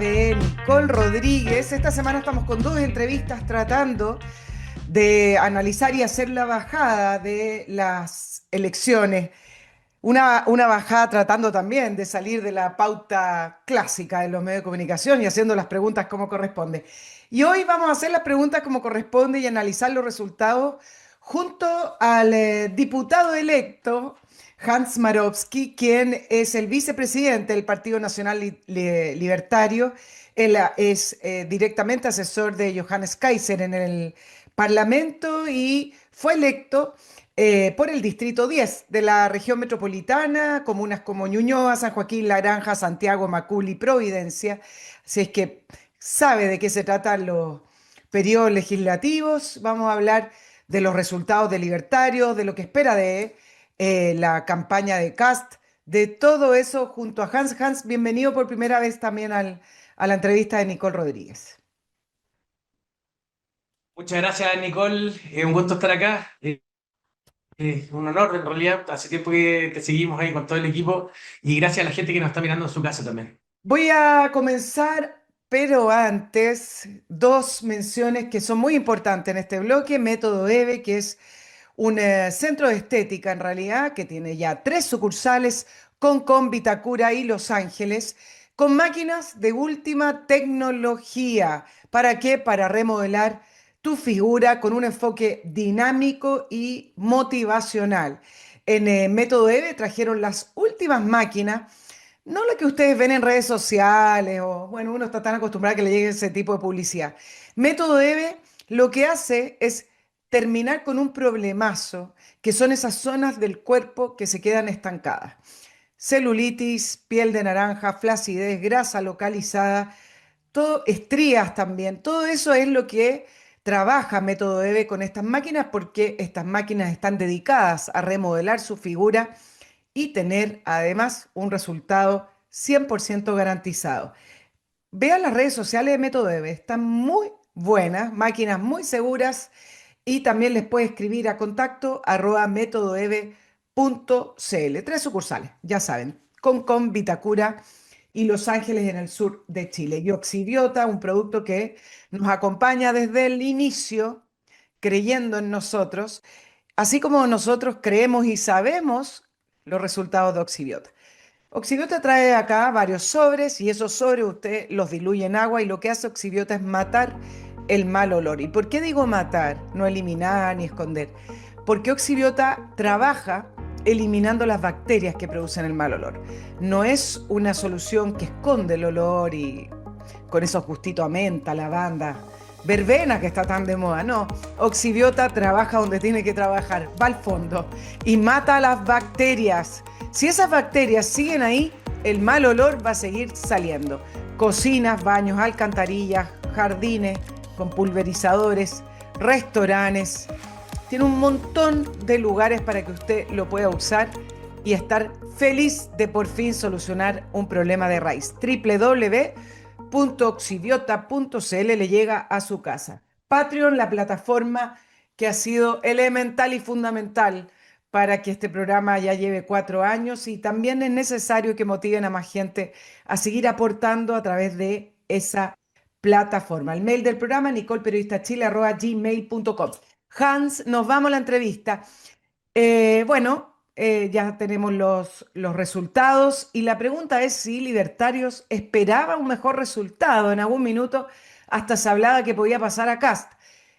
de Nicole Rodríguez. Esta semana estamos con dos entrevistas tratando de analizar y hacer la bajada de las elecciones. Una bajada tratando también de salir de la pauta clásica de los medios de comunicación y haciendo las preguntas como corresponde. Y hoy vamos a hacer las preguntas como corresponde y analizar los resultados junto al diputado electo Hans Marowski, quien es el vicepresidente del Partido Nacional Libertario. Él es directamente asesor de Johannes Kaiser en el Parlamento y fue electo por el Distrito 10 de la región metropolitana, comunas como Ñuñoa, San Joaquín, La Granja, Santiago, Macul y Providencia. Si es que sabe de qué se tratan los periodos legislativos, vamos a hablar de los resultados de Libertarios, de lo que espera de la campaña de Kast, de todo eso junto a Hans. Hans, bienvenido por primera vez también a la entrevista de Nicole Rodríguez. Muchas gracias, Nicole. Un gusto estar acá. Un honor, en realidad. Hace tiempo que te seguimos ahí con todo el equipo y gracias a la gente que nos está mirando en su casa también. Voy a comenzar, pero antes, dos menciones que son muy importantes en este bloque. Método EVE, que es un centro de estética en realidad, que tiene ya tres sucursales, Concón, Vitacura y Los Ángeles, con máquinas de última tecnología. ¿Para qué? Para remodelar tu figura con un enfoque dinámico y motivacional. En Método EVE trajeron las últimas máquinas, no lo que ustedes ven en redes sociales o, bueno, uno está tan acostumbrado a que le llegue ese tipo de publicidad. Método EVE lo que hace es terminar con un problemazo, que son esas zonas del cuerpo que se quedan estancadas. Celulitis, piel de naranja, flacidez, grasa localizada, todo, estrías también. Todo eso es lo que trabaja Método EVE con estas máquinas porque estas máquinas están dedicadas a remodelar su figura y tener además un resultado 100% garantizado. Vean las redes sociales de Método EVE, están muy buenas, máquinas muy seguras y también les puede escribir a contacto arroba métodoeve.cl. Tres sucursales, ya saben, Concón, Vitacura y Los Ángeles en el sur de Chile. Y Oxibiota, un producto que nos acompaña desde el inicio, creyendo en nosotros, así como nosotros creemos y sabemos los resultados de Oxibiota. Oxibiota trae acá varios sobres y esos sobres usted los diluye en agua y lo que hace Oxibiota es matar el mal olor. ¿Y por qué digo matar? No eliminar ni esconder. Porque Oxibiota trabaja eliminando las bacterias que producen el mal olor. No es una solución que esconde el olor y con esos gustitos a menta, lavanda, verbena que está tan de moda. No, Oxibiota trabaja donde tiene que trabajar, va al fondo y mata las bacterias. Si esas bacterias siguen ahí, el mal olor va a seguir saliendo. Cocinas, baños, alcantarillas, jardines con pulverizadores, restaurantes. Tiene un montón de lugares para que usted lo pueda usar y estar feliz de por fin solucionar un problema de raíz. www.oxibiota.cl le llega a su casa. Patreon, la plataforma que ha sido elemental y fundamental para que este programa ya lleve 4 años y también es necesario que motiven a más gente a seguir aportando a través de esa plataforma. El mail del programa, nicolperiodistachile@gmail.com. Hans, nos vamos a la entrevista. Ya tenemos los resultados y la pregunta es si Libertarios esperaba un mejor resultado. En algún minuto hasta se hablaba que podía pasar a Kast.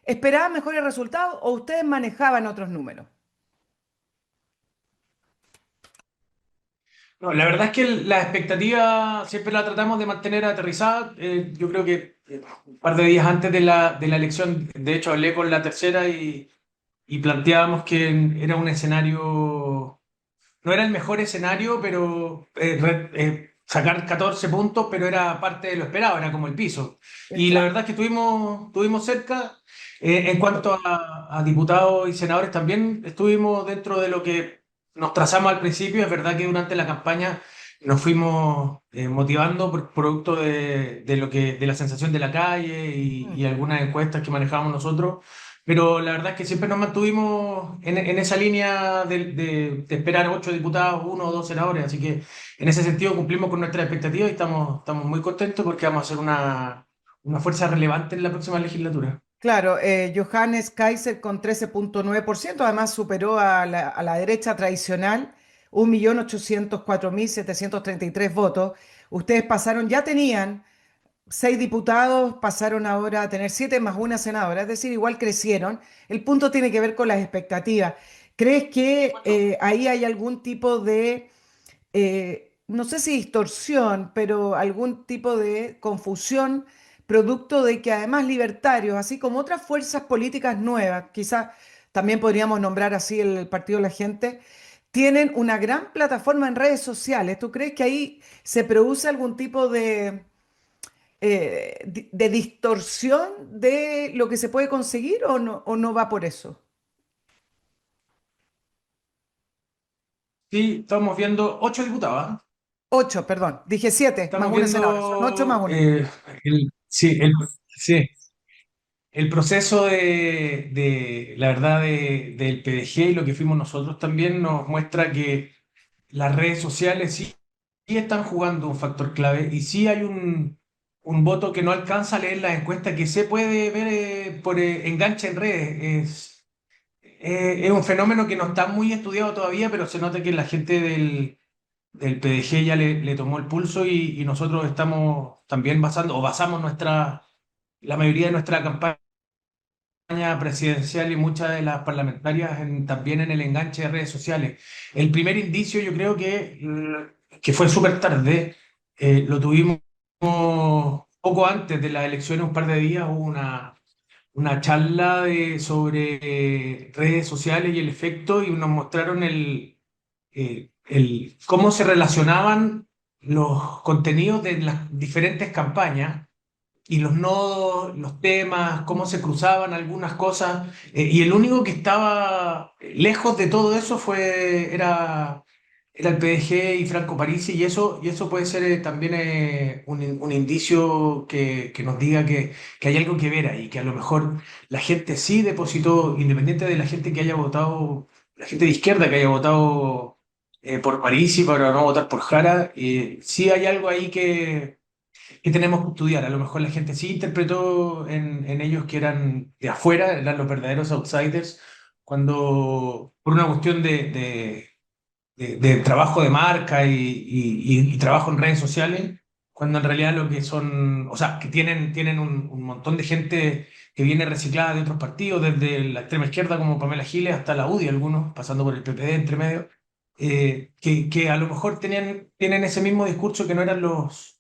¿Esperaban mejores resultados o ustedes manejaban otros números? No, la verdad es que la expectativa siempre la tratamos de mantener aterrizada. Yo creo que un par de días antes de la elección, de hecho, hablé con la tercera y planteábamos que era un escenario. No era el mejor escenario, pero sacar 14 puntos, pero era parte de lo esperado, era como el piso. Y la verdad es que estuvimos cerca. En cuanto a diputados y senadores, también estuvimos dentro de lo que nos trazamos al principio. Es verdad que durante la campaña nos fuimos motivando por producto de la sensación de la calle y algunas encuestas que manejábamos nosotros. pero la verdad es que siempre nos mantuvimos en esa línea de esperar 8 diputados, 1 o 2 senadores, así que en ese sentido cumplimos con nuestras expectativas y estamos muy contentos porque vamos a ser una fuerza relevante en la próxima legislatura. Claro, Johannes Kaiser con 13,9%, además superó a la derecha tradicional, 1.804.733 votos. Ustedes pasaron, ya tenían 6 diputados, pasaron ahora a tener 7 más 1 senadora, es decir, igual crecieron. El punto tiene que ver con las expectativas. ¿Crees que ahí hay algún tipo de, no sé si distorsión, pero algún tipo de confusión, producto de que además libertarios, así como otras fuerzas políticas nuevas, quizás también podríamos nombrar así el Partido de la Gente, tienen una gran plataforma en redes sociales? ¿Tú crees que ahí se produce algún tipo de distorsión de lo que se puede conseguir o no va por eso? Sí, estamos viendo 8 diputados, ¿ah? 8, perdón, dije 7 más 1 senadora, son 8 más Estamos viendo 1. sí, el proceso la verdad, del PDG y lo que fuimos nosotros también nos muestra que las redes sociales sí están jugando un factor clave y sí hay un voto que no alcanza a leer las encuestas que se puede ver por enganche en redes. Es un fenómeno que no está muy estudiado todavía, pero se nota que la gente del PDG ya le tomó el pulso y nosotros estamos también basamos la mayoría de nuestra campaña presidencial y muchas de las parlamentarias también en el enganche de redes sociales. El primer indicio yo creo que fue súper tarde, lo tuvimos poco antes de las elecciones, un par de días, hubo una charla sobre redes sociales y el efecto y nos mostraron cómo se relacionaban los contenidos de las diferentes campañas y los nodos, los temas, cómo se cruzaban algunas cosas, y el único que estaba lejos de todo eso era el PDG y Franco Parisi, y eso puede ser también un indicio que nos diga que hay algo que ver ahí, que a lo mejor la gente sí depositó, independiente de la gente que haya votado, la gente de izquierda que haya votado por Parisi para no votar por Jara, sí hay algo ahí que tenemos que estudiar. A lo mejor la gente sí interpretó en ellos que eran de afuera, eran los verdaderos outsiders, cuando por una cuestión de trabajo de marca y trabajo en redes sociales, cuando en realidad lo que son, o sea, que tienen un montón de gente que viene reciclada de otros partidos, desde la extrema izquierda como Pamela Giles hasta la UDI, algunos, pasando por el PPD entre medio, que a lo mejor tienen ese mismo discurso que no eran los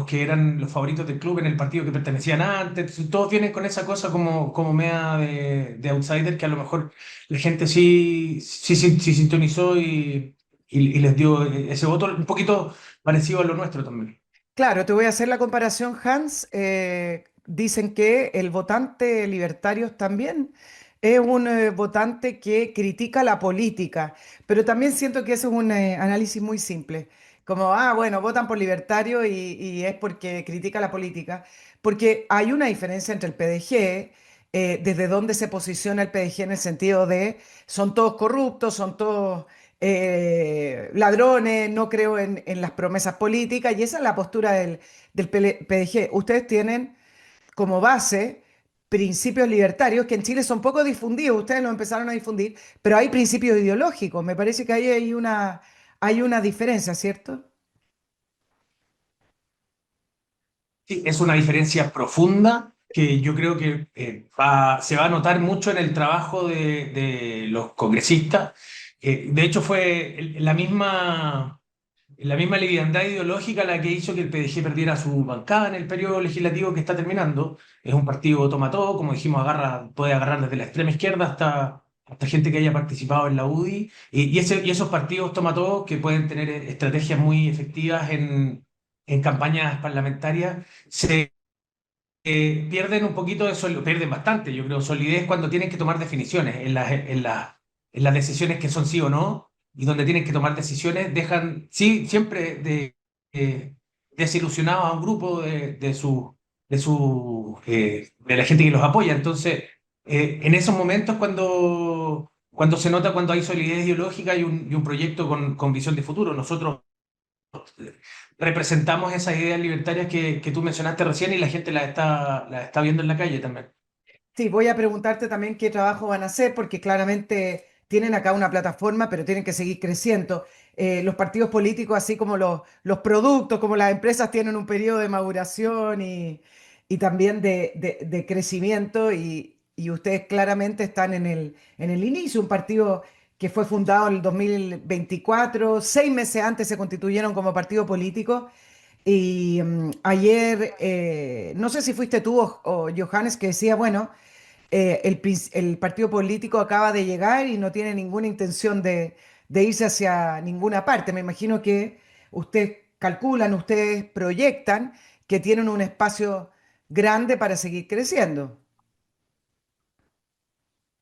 que eran los favoritos del club en el partido que pertenecían antes. Entonces, todos vienen con esa cosa como media de outsider que a lo mejor la gente sí sintonizó y les dio ese voto un poquito parecido a lo nuestro también. Claro, te voy a hacer la comparación, Hans. Dicen que el votante libertario también es un votante que critica la política, pero también siento que eso es un análisis muy simple. Como, bueno, votan por libertario y es porque critica la política, porque hay una diferencia entre el PDG, desde dónde se posiciona el PDG en el sentido de son todos corruptos, son todos ladrones, no creo en las promesas políticas y esa es la postura del PDG. Ustedes tienen como base principios libertarios que en Chile son poco difundidos, ustedes lo empezaron a difundir, pero hay principios ideológicos. Me parece que ahí hay una diferencia, ¿cierto? Sí, es una diferencia profunda que yo creo que se va a notar mucho en el trabajo de los congresistas. De hecho, fue la misma liviandad ideológica la que hizo que el PDG perdiera su bancada en el periodo legislativo que está terminando. Es un partido toma todo, como dijimos, puede agarrar desde la extrema izquierda hasta gente que haya participado en la UDI. Y esos partidos toma todo que pueden tener estrategias muy efectivas en campañas parlamentarias, se pierden un poquito de pierden bastante, yo creo, solidez cuando tienen que tomar definiciones en las decisiones que son sí o no, y donde tienen que tomar decisiones, dejan sí, siempre desilusionados a un grupo de la gente que los apoya. Entonces, En esos momentos cuando se nota cuando hay solidez ideológica y un proyecto con visión de futuro. Nosotros representamos esas ideas libertarias que tú mencionaste recién y la gente las está viendo en la calle también. Sí, voy a preguntarte también qué trabajo van a hacer, porque claramente tienen acá una plataforma, pero tienen que seguir creciendo. Los partidos políticos, así como los productos, como las empresas, tienen un periodo de maduración y también de crecimiento, y ustedes claramente están en el inicio. Un partido que fue fundado en el 2024, 6 meses antes se constituyeron como partido político. Y ayer, no sé si fuiste tú o Johannes, que decía, bueno, el partido político acaba de llegar y no tiene ninguna intención de irse hacia ninguna parte. Me imagino que ustedes calculan, ustedes proyectan que tienen un espacio grande para seguir creciendo.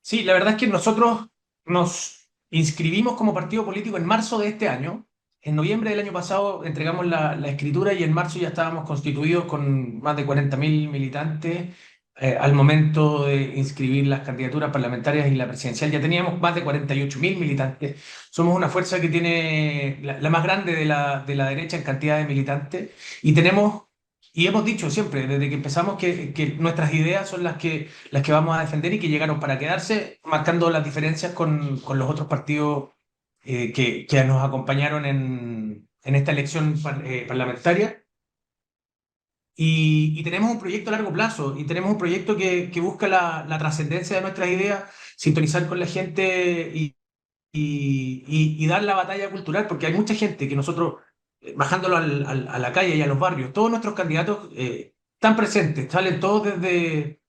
Sí, la verdad es que nosotros nos inscribimos como partido político en marzo de este año. En noviembre del año pasado entregamos la escritura y en marzo ya estábamos constituidos con más de 40.000 militantes. Al momento de inscribir las candidaturas parlamentarias y la presidencial ya teníamos más de 48.000 militantes. Somos una fuerza que tiene la más grande de la derecha en cantidad de militantes y tenemos, y hemos dicho siempre, desde que empezamos, que nuestras ideas son las que vamos a defender y que llegaron para quedarse, marcando las diferencias con los otros partidos que nos acompañaron en esta elección parlamentaria. Y tenemos un proyecto a largo plazo y tenemos un proyecto que busca la trascendencia de nuestras ideas, sintonizar con la gente y dar la batalla cultural, porque hay mucha gente que nosotros, bajándolo a la calle y a los barrios, todos nuestros candidatos están presentes, salen todos desde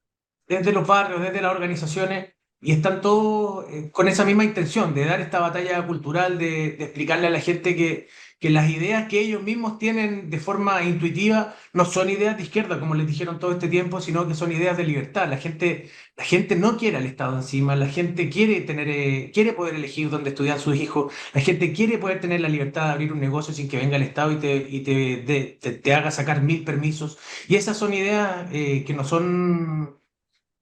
los barrios, desde las organizaciones, y están todos con esa misma intención de dar esta batalla cultural, de explicarle a la gente que las ideas que ellos mismos tienen de forma intuitiva no son ideas de izquierda, como les dijeron todo este tiempo, sino que son ideas de libertad. La gente no quiere al Estado encima, la gente quiere poder elegir dónde estudiar sus hijos, la gente quiere poder tener la libertad de abrir un negocio sin que venga el Estado y te haga sacar 1.000 permisos. Y esas son ideas que no son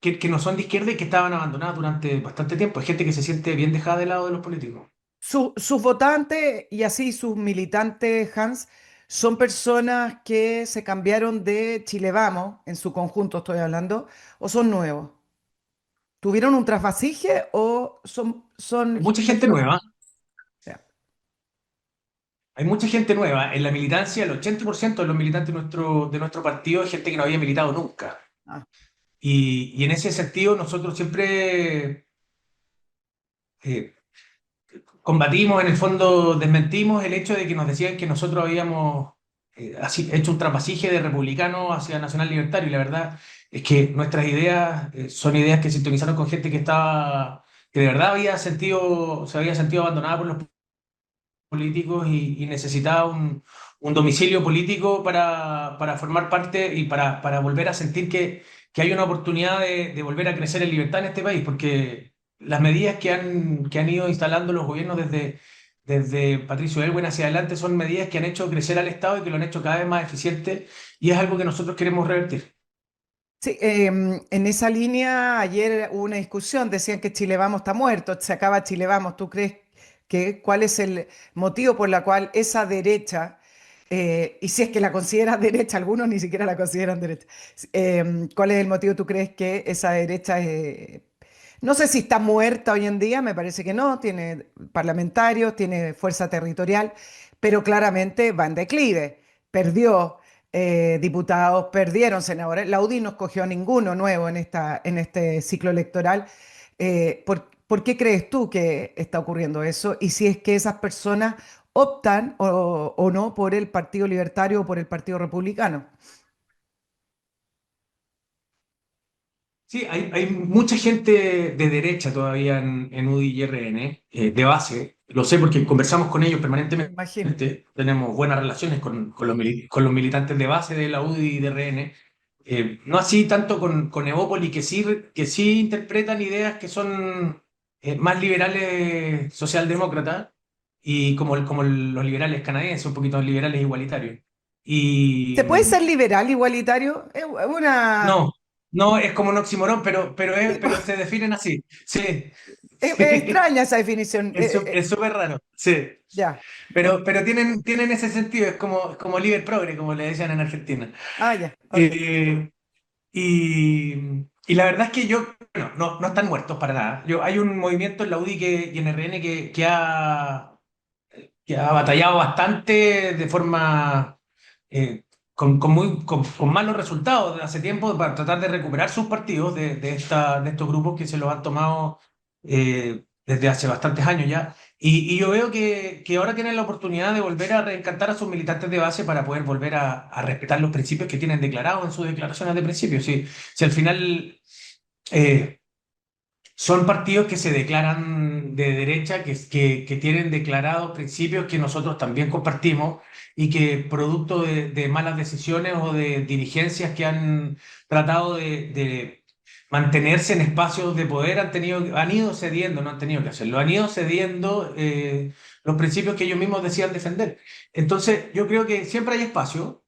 de izquierda y que estaban abandonadas durante bastante tiempo. Hay gente que se siente bien dejada de lado de los políticos. Sus votantes y así sus militantes, Hans, son personas que se cambiaron de Chile Vamos, en su conjunto estoy hablando, o son nuevos. ¿Tuvieron un trasvasije o son Hay mucha gente personas? nueva, Ya. hay mucha gente nueva. En la militancia, el 80% de los militantes de nuestro partido es gente que no había militado nunca. Ah, Y en ese sentido, nosotros siempre eh, combatimos, en el fondo desmentimos el hecho de que nos decían que nosotros habíamos hecho un trapasije de republicano hacia nacional libertario. Y la verdad es que nuestras ideas son ideas que sintonizaron con gente que de verdad se había sentido abandonada por los políticos y necesitaba un domicilio político para formar parte y para volver a sentir que hay una oportunidad de volver a crecer en libertad en este país, porque las medidas que han ido instalando los gobiernos desde Patricio Elwin hacia adelante son medidas que han hecho crecer al Estado y que lo han hecho cada vez más eficiente y es algo que nosotros queremos revertir. sí, en esa línea ayer hubo una discusión, decían que Chile Vamos está muerto, se acaba Chile Vamos. ¿Tú crees que cuál es el motivo por el cual esa derecha, y si es que la consideras derecha, algunos ni siquiera la consideran derecha, cuál es el motivo tú crees que esa derecha, no sé si está muerta hoy en día, me parece que no, tiene parlamentarios, tiene fuerza territorial, pero claramente va en declive, perdió diputados, perdieron senadores. La UDI no escogió a ninguno nuevo en este ciclo electoral. ¿Por qué crees tú que está ocurriendo eso? Y si es que esas personas optan o no por el Partido Libertario o por el Partido Republicano. Sí, hay mucha gente de derecha todavía en UDI y RN, de base. Lo sé porque conversamos con ellos Me permanentemente. imagino. Tenemos buenas relaciones con los militantes de base de la UDI y de RN. No así tanto con Evópoli, que sí interpretan ideas que son más liberales socialdemócratas y como los liberales canadienses, un poquito liberales igualitarios. ¿Se Y puede ser liberal igualitario? Es una... no. No, es como un oxímoron, pero se definen así. Sí, sí. Es extraña esa definición. Es súper raro. Sí. Ya, Pero tienen ese sentido, es como liber progre, como le decían en Argentina. ah, ya, ok. Eh, y, y la verdad es que yo, bueno, no están muertos para nada. Hay un movimiento en la UDI y en RN que ha batallado bastante de forma con malos resultados de hace tiempo para tratar de recuperar sus partidos de estos grupos que se los han tomado desde hace bastantes años ya. Y yo veo que ahora tienen la oportunidad de volver a reencantar a sus militantes de base para poder volver a respetar los principios que tienen declarados en sus declaraciones de principios. Si al final eh, son partidos que se declaran de derecha, que tienen declarados principios que nosotros también compartimos y que producto de malas decisiones o de dirigencias que han tratado de mantenerse en espacios de poder han ido cediendo, no han tenido que hacerlo, han ido cediendo los principios que ellos mismos decían defender. Entonces, yo creo que siempre hay espacio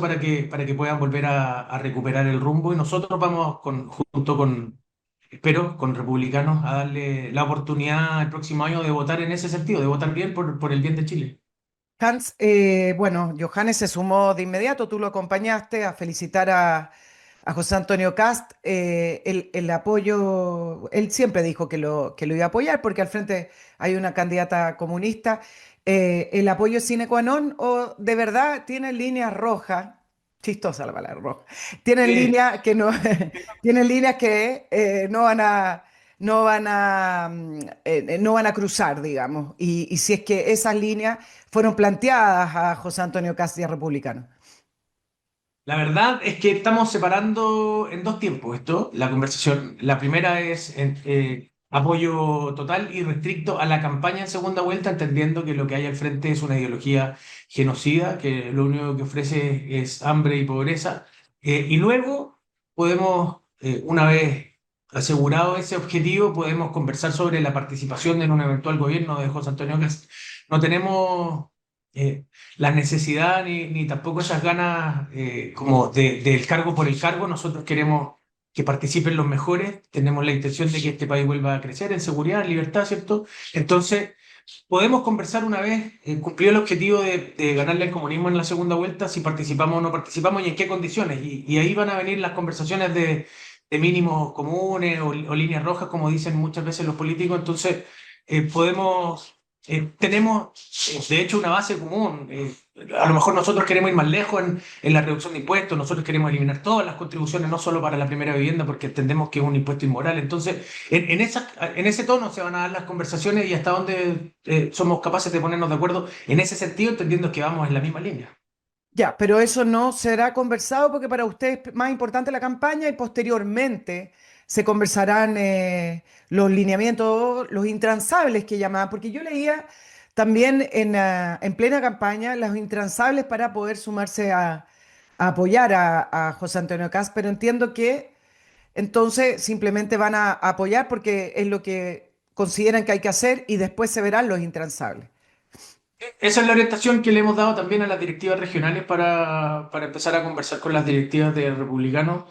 para que puedan volver a recuperar el rumbo y nosotros vamos junto con espero, con republicanos, a darle la oportunidad el próximo año de votar en ese sentido, de votar bien por el bien de Chile. Hans, bueno, Johannes se sumó de inmediato, tú lo acompañaste a felicitar a José Antonio Cast. El apoyo, él siempre dijo que lo iba a apoyar porque al frente hay una candidata comunista. ¿El apoyo es sine qua non o de verdad tiene líneas rojas? Chistosa la palabra roja. Tienen Sí, líneas que no, tienen líneas que no van a cruzar, digamos. Y si es que esas líneas fueron planteadas a José Antonio Castilla Republicano. la verdad es que estamos separando en dos tiempos esto, la conversación. La primera es apoyo total y restricto a la campaña en segunda vuelta, entendiendo que lo que hay al frente es una ideología genocida, que lo único que ofrece es hambre y pobreza. Y luego podemos, una vez asegurado ese objetivo, podemos conversar sobre la participación en un eventual gobierno de José Antonio Cast. No tenemos... la necesidad ni tampoco esas ganas como del cargo por el cargo. Nosotros queremos que participen los mejores, tenemos la intención de que este país vuelva a crecer en seguridad, en libertad, ¿cierto? Entonces, podemos conversar una vez cumplido el objetivo de ganarle al comunismo en la segunda vuelta, si participamos o no participamos y en qué condiciones. Y ahí van a venir las conversaciones de mínimos comunes o líneas rojas, como dicen muchas veces los políticos. Entonces, tenemos, de hecho, una base común. A lo mejor nosotros queremos ir más lejos en la reducción de impuestos, nosotros queremos eliminar todas las contribuciones, no solo para la primera vivienda, porque entendemos que es un impuesto inmoral. Entonces, en ese tono se van a dar las conversaciones y hasta donde somos capaces de ponernos de acuerdo en ese sentido, entendiendo que vamos en la misma línea. Ya, pero eso no será conversado porque para usted es más importante la campaña y posteriormente se conversarán los lineamientos, los intransables que llamaban, porque yo leía también en plena campaña los intransables para poder sumarse a apoyar a José Antonio Caz, pero entiendo que entonces simplemente van a apoyar porque es lo que consideran que hay que hacer y después se verán los intransables. Esa es la orientación que le hemos dado también a las directivas regionales para empezar a conversar con las directivas de republicanos.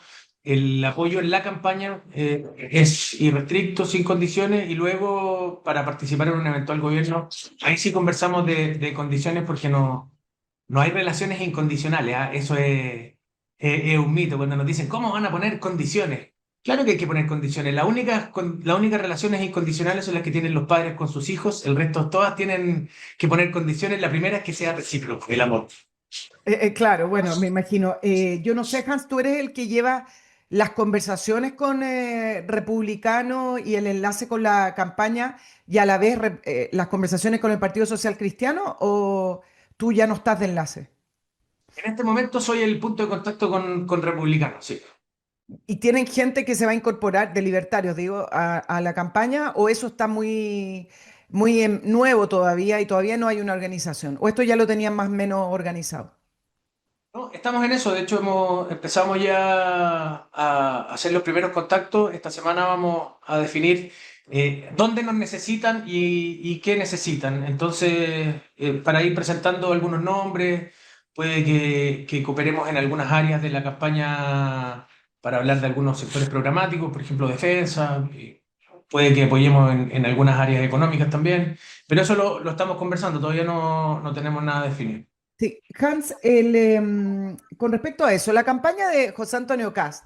El apoyo en la campaña es irrestricto, sin condiciones, y luego para participar en un eventual gobierno, ahí sí conversamos de condiciones porque no hay relaciones incondicionales. ¿Ah? Eso es un mito. Cuando nos dicen, ¿cómo van a poner condiciones? Claro que hay que poner condiciones. Las únicas relaciones incondicionales son las que tienen los padres con sus hijos. El resto todas tienen que poner condiciones. La primera es que sea recíproco, el amor. Claro, bueno, me imagino. Yo no sé, Hans, tú eres el que lleva las conversaciones con republicanos y el enlace con la campaña y a la vez las conversaciones con el Partido Social Cristiano o tú ya no estás de enlace. En este momento soy el punto de contacto con republicanos, sí. ¿Y tienen gente que se va a incorporar de libertarios, digo, a la campaña o eso está muy nuevo todavía y todavía no hay una organización? ¿O esto ya lo tenían más o menos organizado? No, estamos en eso. De hecho, empezamos ya a hacer los primeros contactos. Esta semana vamos a definir dónde nos necesitan y qué necesitan. Entonces, para ir presentando algunos nombres, puede que cooperemos en algunas áreas de la campaña para hablar de algunos sectores programáticos, por ejemplo, defensa. Puede que apoyemos en algunas áreas económicas también, pero eso lo estamos conversando, todavía no tenemos nada definido. Sí, Hans, con respecto a eso, la campaña de José Antonio Cast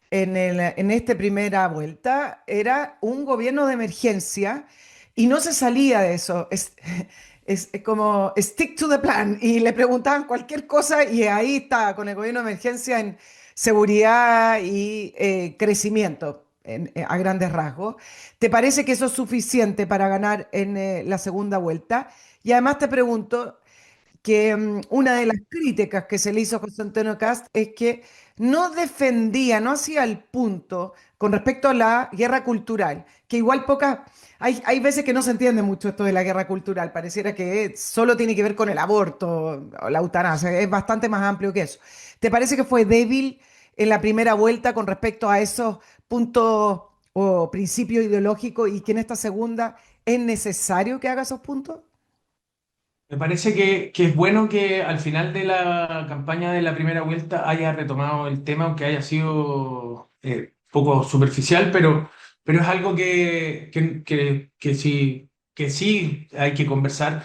en esta primera vuelta era un gobierno de emergencia y no se salía de eso. Es como stick to the plan y le preguntaban cualquier cosa y ahí está, con el gobierno de emergencia en seguridad y crecimiento a grandes rasgos. ¿Te parece que eso es suficiente para ganar en la segunda vuelta? Y además te pregunto que una de las críticas que se le hizo a José Antonio Cast es que no defendía, no hacía el punto con respecto a la guerra cultural, que igual pocas, hay veces que no se entiende mucho esto de la guerra cultural, pareciera que solo tiene que ver con el aborto o la eutanasia, es bastante más amplio que eso. ¿Te parece que fue débil en la primera vuelta con respecto a esos puntos o principios ideológicos y que en esta segunda es necesario que haga esos puntos? Me parece que es bueno que al final de la campaña de la primera vuelta haya retomado el tema, aunque haya sido poco superficial, pero es algo que sí hay que conversar,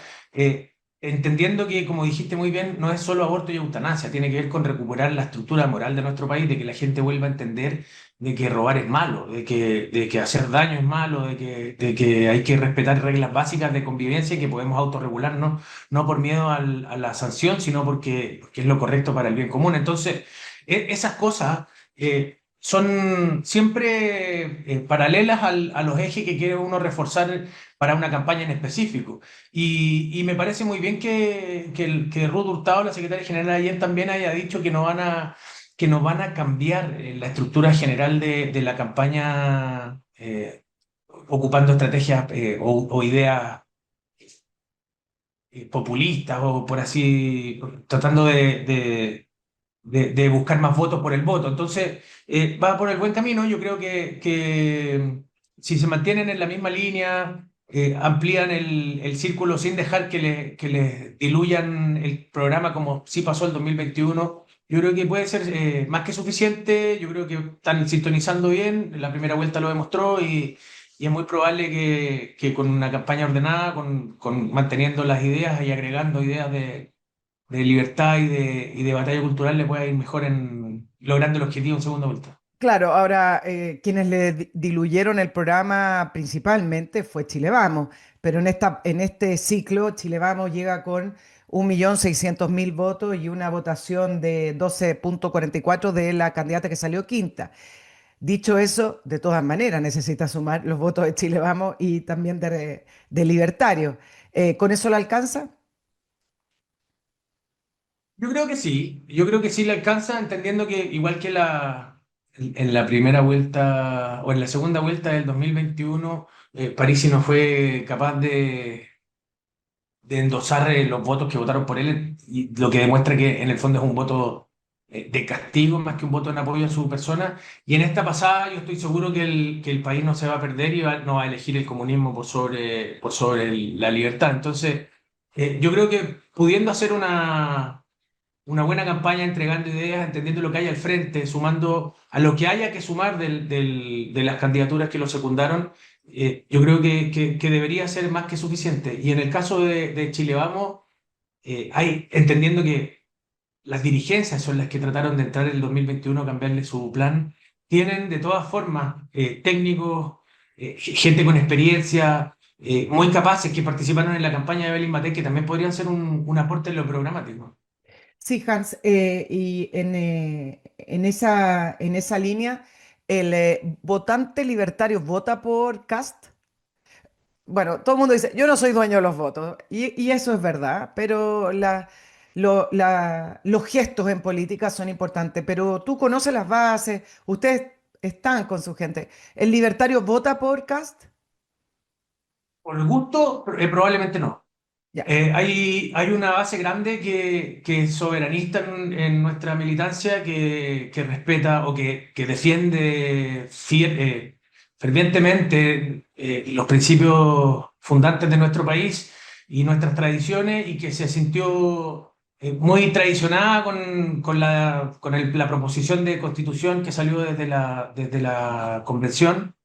entendiendo que, como dijiste muy bien, no es solo aborto y eutanasia, tiene que ver con recuperar la estructura moral de nuestro país, de que la gente vuelva a entender de que robar es malo, de que hacer daño es malo, de que hay que respetar reglas básicas de convivencia y que podemos autorregularnos no por miedo a la sanción, sino porque es lo correcto para el bien común. Entonces, esas cosas son siempre paralelas a los ejes que quiere uno reforzar para una campaña en específico. Y me parece muy bien que Ruth Hurtado, la secretaria general de ayer, también haya dicho que no van a cambiar la estructura general de la campaña ocupando estrategias o ideas populistas o por así, tratando de buscar más votos por el voto. Entonces, va por el buen camino. Yo creo que si se mantienen en la misma línea, amplían el círculo sin dejar que les diluyan el programa como sí pasó el 2021. Yo creo que puede ser más que suficiente. Yo creo que están sintonizando bien. La primera vuelta lo demostró y es muy probable que con una campaña ordenada, con manteniendo las ideas y agregando ideas de libertad y de batalla cultural, le pueda ir mejor en logrando el objetivo en segunda vuelta. Claro, ahora quienes le diluyeron el programa principalmente fue Chile Vamos, pero en este ciclo Chile Vamos llega con 1.600.000 votos y una votación de 12,44 de la candidata que salió quinta. Dicho eso, de todas maneras necesita sumar los votos de Chile Vamos y también de Libertario. ¿Con eso le alcanza? Yo creo que sí le alcanza, entendiendo que igual que en la primera vuelta o en la segunda vuelta del 2021, Parisi no fue capaz de endosar los votos que votaron por él, y lo que demuestra que en el fondo es un voto de castigo más que un voto en apoyo a su persona. Y en esta pasada yo estoy seguro que el país no se va a perder y no va a elegir el comunismo por sobre la libertad. Entonces, yo creo que pudiendo hacer una buena campaña, entregando ideas, entendiendo lo que hay al frente, sumando a lo que haya que sumar de las candidaturas que lo secundaron, yo creo que debería ser más que suficiente. Y en el caso de Chile Vamos, entendiendo que las dirigencias son las que trataron de entrar en el 2021 a cambiarle su plan, tienen de todas formas técnicos, gente con experiencia, muy capaces que participaron en la campaña de Evelyn Matei, que también podrían ser un aporte en lo programático. Sí, Hans, y en esa línea, ¿el votante libertario vota por Cast? Bueno, todo el mundo dice, yo no soy dueño de los votos, y eso es verdad, pero los gestos en política son importantes, pero tú conoces las bases, ustedes están con su gente. ¿El libertario vota por Cast? Por gusto, probablemente no. Ya. Hay una base grande que es soberanista en nuestra militancia, que respeta o que defiende fervientemente los principios fundantes de nuestro país y nuestras tradiciones, y que se sintió muy traicionada con la proposición de constitución que salió desde la convención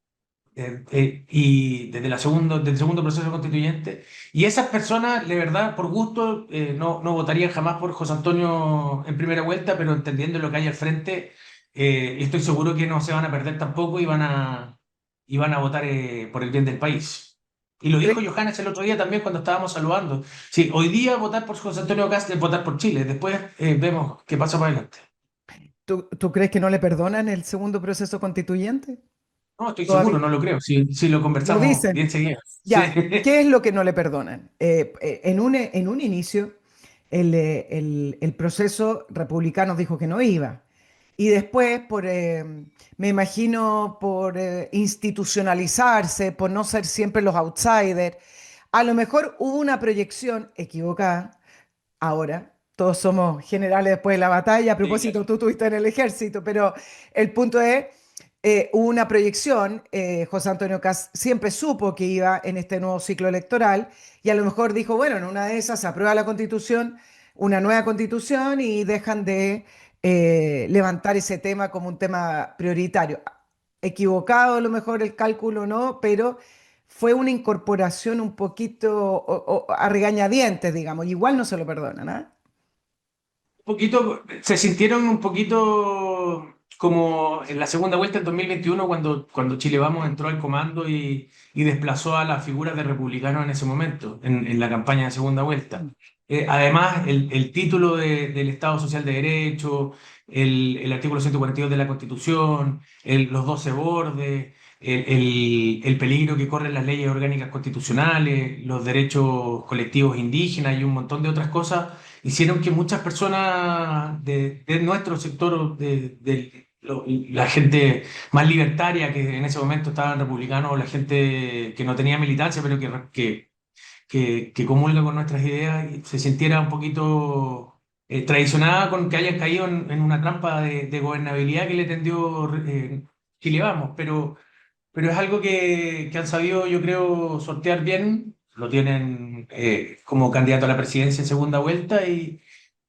y desde el segundo proceso constituyente. Y esas personas, de verdad, por gusto, no votarían jamás por José Antonio en primera vuelta, pero entendiendo lo que hay al frente, estoy seguro que no se van a perder tampoco y van a votar por el bien del país. Y lo dijo ¿Cre- Johannes el otro día también cuando estábamos saludando. Sí, hoy día votar por José Antonio Cast es votar por Chile. Después vemos qué pasa para adelante. ¿Tú crees que no le perdonan el segundo proceso constituyente? No, estoy seguro, Todavía. no lo creo. Si lo Lo conversamos dicen. bien seguido. Sí. Ya, ¿qué es lo que no le perdonan? En un inicio, el proceso republicano dijo que no iba. Y después, me imagino, por institucionalizarse, por no ser siempre los outsiders, a lo mejor hubo una proyección equivocada. Ahora, todos somos generales después de la batalla. A Sí, propósito, claro. tú estuviste en el ejército, pero el punto es, hubo una proyección. José Antonio Cast siempre supo que iba en este nuevo ciclo electoral y a lo mejor dijo, bueno, en una de esas se aprueba la constitución, una nueva constitución y dejan de levantar ese tema como un tema prioritario. Equivocado a lo mejor el cálculo, ¿no? Pero fue una incorporación un poquito a regañadientes, digamos. Igual no se lo perdonan, ¿ah? Se sintieron un poquito como en la segunda vuelta en 2021 cuando Chile Vamos entró al comando y desplazó a las figuras de republicanos en ese momento, en la campaña de segunda vuelta. Además, el título del Estado Social de Derecho, el artículo 142 de la Constitución, los 12 bordes, el peligro que corren las leyes orgánicas constitucionales, los derechos colectivos indígenas y un montón de otras cosas hicieron que muchas personas de nuestro sector, la gente más libertaria que en ese momento estaban republicanos, o la gente que no tenía militancia, pero que comulga con nuestras ideas, y se sintiera un poquito traicionada con que hayan caído en una trampa de gobernabilidad que le tendió Chile Vamos. Pero es algo que han sabido, yo creo, sortear bien. Lo tienen como candidato a la presidencia en segunda vuelta y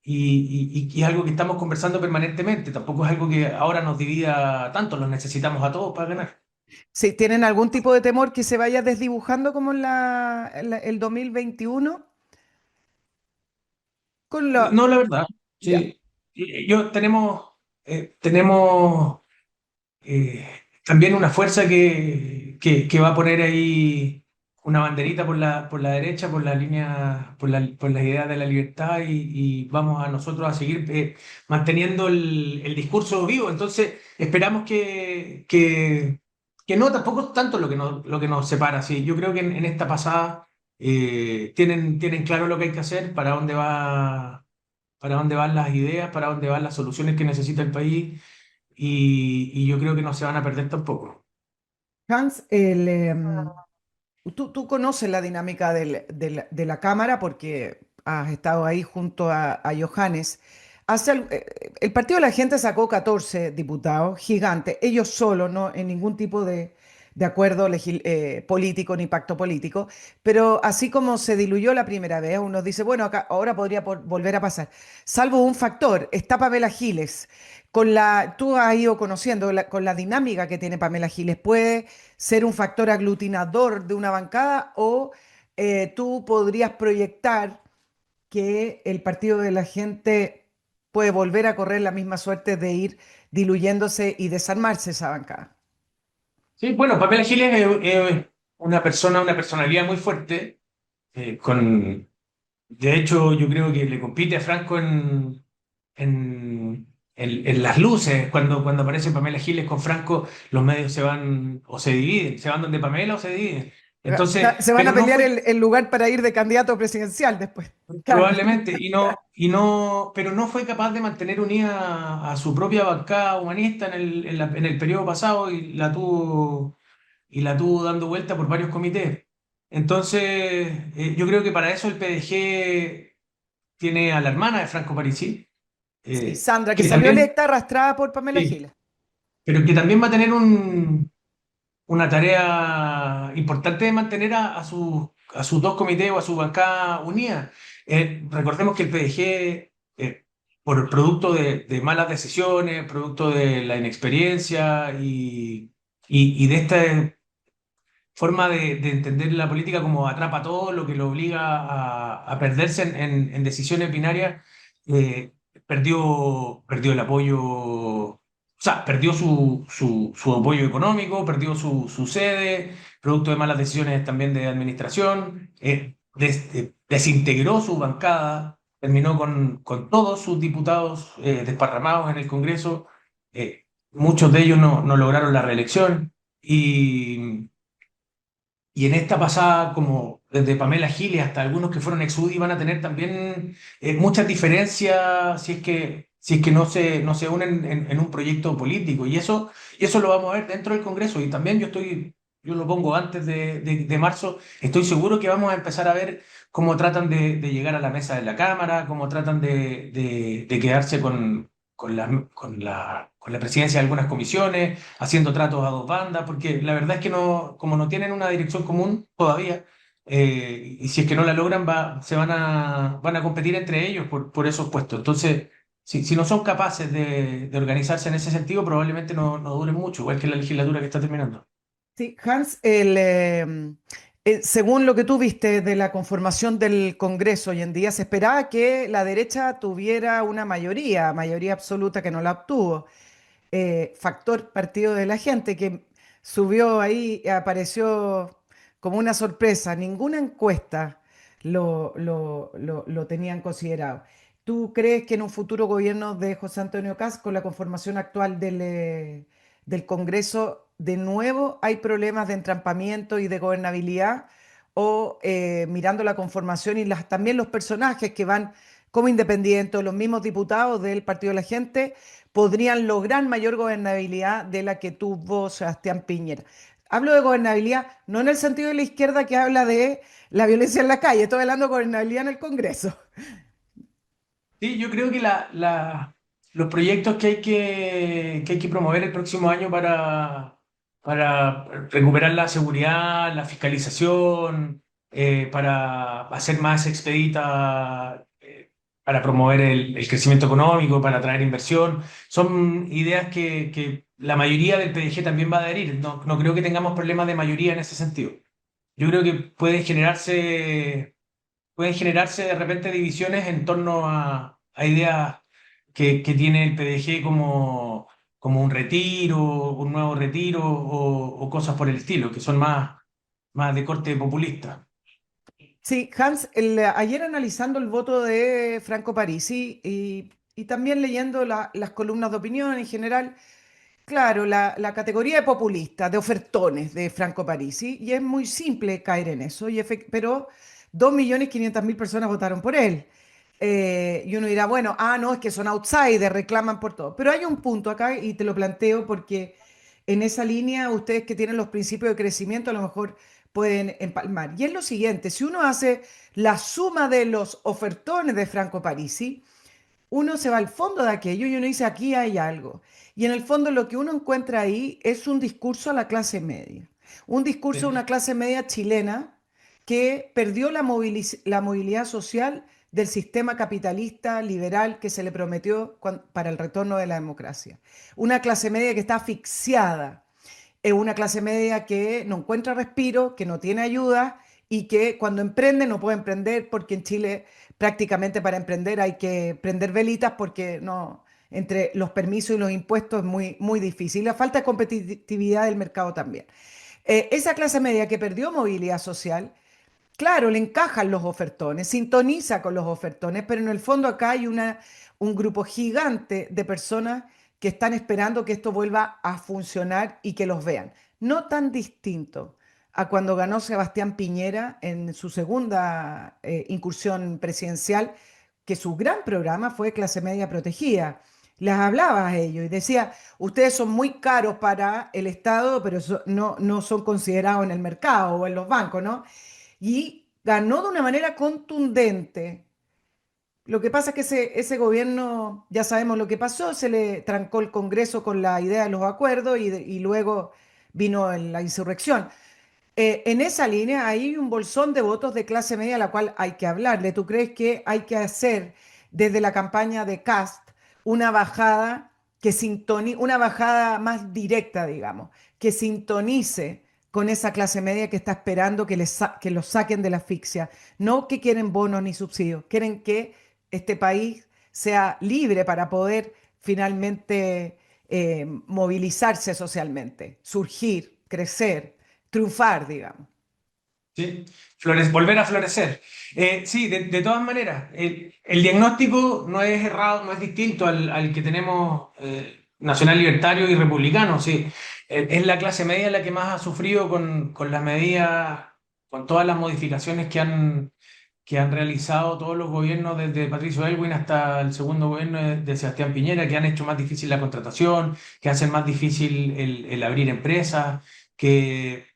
es algo que estamos conversando permanentemente. Tampoco es algo que ahora nos divida tanto, los necesitamos a todos para ganar. Si tienen algún tipo de temor que se vaya desdibujando como el 2021, con la... No, la verdad, Ya. sí. Tenemos eh, también una fuerza que va a poner ahí una banderita por la derecha, por la línea, por las ideas de la libertad y vamos a nosotros a seguir manteniendo el discurso vivo. Entonces, esperamos que no, tampoco es tanto lo que nos separa. Sí, yo creo que en esta pasada tienen claro lo que hay que hacer, para dónde van las ideas, para dónde van las soluciones que necesita el país y yo creo que no se van a perder tampoco. Hans, tú conoces la dinámica de la Cámara porque has estado ahí junto a Johannes. El Partido de la Gente sacó 14 diputados, gigante, ellos solos, no en ningún tipo de acuerdo político ni pacto político, pero así como se diluyó la primera vez, uno dice, bueno, ahora podría volver a pasar, salvo un factor, está Pamela Giles. Tú has ido conociendo con la dinámica que tiene Pamela Giles, puede ser un factor aglutinador de una bancada o tú podrías proyectar que el Partido de la Gente puede volver a correr la misma suerte de ir diluyéndose y desarmarse esa bancada. Sí, bueno, Pamela Giles es una personalidad muy fuerte, de hecho yo creo que le compite a Franco en las luces. Cuando aparece Pamela Giles con Franco, los medios se van o se dividen, se van donde Pamela o se dividen. Entonces, Se van a pero no pelear fue el lugar para ir de candidato presidencial después. Claro. probablemente, pero no fue capaz de mantener unida a su propia bancada humanista en el periodo pasado y la tuvo dando vuelta por varios comités. Entonces, yo creo que para eso el PDG tiene a la hermana de Franco Parisi, Sí, Sandra, que que salió también, electa arrastrada por Pamela sí, Giles. pero que también va a tener una tarea importante de mantener a sus dos comités o a su bancada unida. Recordemos que el PDG por producto de malas decisiones, producto de la inexperiencia y de esta forma de entender la política como atrapa todo, lo que lo obliga a perderse en decisiones binarias, perdió el apoyo, o sea, perdió su apoyo económico, perdió su sede, producto de malas decisiones también de administración, desintegró su bancada, terminó con todos sus diputados desparramados en el Congreso, muchos de ellos no lograron la reelección. Y en esta pasada, como desde Pamela Giles hasta algunos que fueron ex UDI, van a tener también muchas diferencias si es que no se unen en un proyecto político. Y eso lo vamos a ver dentro del Congreso. Y también yo lo pongo antes de marzo, estoy seguro que vamos a empezar a ver cómo tratan de llegar a la mesa de la Cámara, cómo tratan de quedarse con la presidencia de algunas comisiones, haciendo tratos a dos bandas, porque la verdad es que no, como no tienen una dirección común todavía, y si es que no la logran, van a competir entre ellos por esos puestos. Entonces, si no son capaces de organizarse en ese sentido, probablemente no duren mucho, igual que la legislatura que está terminando. Sí, Hans, según lo que tú viste de la conformación del Congreso hoy en día, se esperaba que la derecha tuviera una mayoría absoluta que no la obtuvo. Factor Partido de la Gente, que subió ahí, apareció como una sorpresa. Ninguna encuesta lo tenían considerado. ¿Tú crees que en un futuro gobierno de José Antonio Kast, con la conformación actual del Congreso, de nuevo hay problemas de entrampamiento y de gobernabilidad? O mirando la conformación y también los personajes que van como independientes, los mismos diputados del Partido de la Gente, podrían lograr mayor gobernabilidad de la que tuvo Sebastián Piñera. Hablo de gobernabilidad no en el sentido de la izquierda que habla de la violencia en la calle, estoy hablando de gobernabilidad en el Congreso. Sí, yo creo que los proyectos que hay que promover el próximo año para recuperar la seguridad, la fiscalización, para hacer más expedita, para promover el crecimiento económico, para atraer inversión, son ideas que la mayoría del PDG también va a adherir. No creo que tengamos problemas de mayoría en ese sentido. Yo creo que pueden generarse de repente divisiones en torno a ideas que tiene el PDG como un retiro, un nuevo retiro o cosas por el estilo, que son más de corte populista. Sí, Hans, ayer analizando el voto de Franco Parisi y también leyendo las columnas de opinión en general, claro, la categoría de populista, de ofertones de Franco Parisi, y es muy simple caer en eso, pero 2.500.000 personas votaron por él. Y uno dirá, bueno, no, es que son outsiders, reclaman por todo. Pero hay un punto acá y te lo planteo porque en esa línea ustedes que tienen los principios de crecimiento a lo mejor pueden empalmar. Y es lo siguiente, si uno hace la suma de los ofertones de Franco Parisi, uno se va al fondo de aquello y uno dice, aquí hay algo. Y en el fondo lo que uno encuentra ahí es un discurso a la clase media, un discurso a Sí. una clase media chilena que perdió la movilidad social del sistema capitalista liberal que se le prometió para el retorno de la democracia. Una clase media que está asfixiada, es una clase media que no encuentra respiro, que no tiene ayuda y que cuando emprende no puede emprender porque en Chile prácticamente para emprender hay que prender velitas porque no, entre los permisos y los impuestos es muy, muy difícil. La falta de competitividad del mercado también. Esa clase media que perdió movilidad social, claro, le encajan los ofertones, sintoniza con los ofertones, pero en el fondo acá hay un grupo gigante de personas que están esperando que esto vuelva a funcionar y que los vean. No tan distinto a cuando ganó Sebastián Piñera en su segunda incursión presidencial, que su gran programa fue clase media protegida. Les hablaba a ellos y decía, ustedes son muy caros para el Estado, pero no son considerados en el mercado o en los bancos, ¿no? Y ganó de una manera contundente. Lo que pasa es que ese gobierno, ya sabemos lo que pasó, se le trancó el Congreso con la idea de los acuerdos y luego vino la insurrección. En esa línea hay un bolsón de votos de clase media a la cual hay que hablarle. ¿Tú crees que hay que hacer desde la campaña de Kast una bajada una bajada más directa, digamos, que sintonice con esa clase media que está esperando que los saquen de la asfixia. No que quieren bonos ni subsidios, quieren que este país sea libre para poder finalmente movilizarse socialmente, surgir, crecer, triunfar, digamos. ¿Sí? Volver a florecer. Sí, de todas maneras, el diagnóstico no es errado, no es distinto al que tenemos nacional libertario y republicano. Sí. Es la clase media la que más ha sufrido con las medidas, con todas las modificaciones que han realizado todos los gobiernos desde Patricio Elwin hasta el segundo gobierno de Sebastián Piñera, que han hecho más difícil la contratación, que hacen más difícil el abrir empresas, que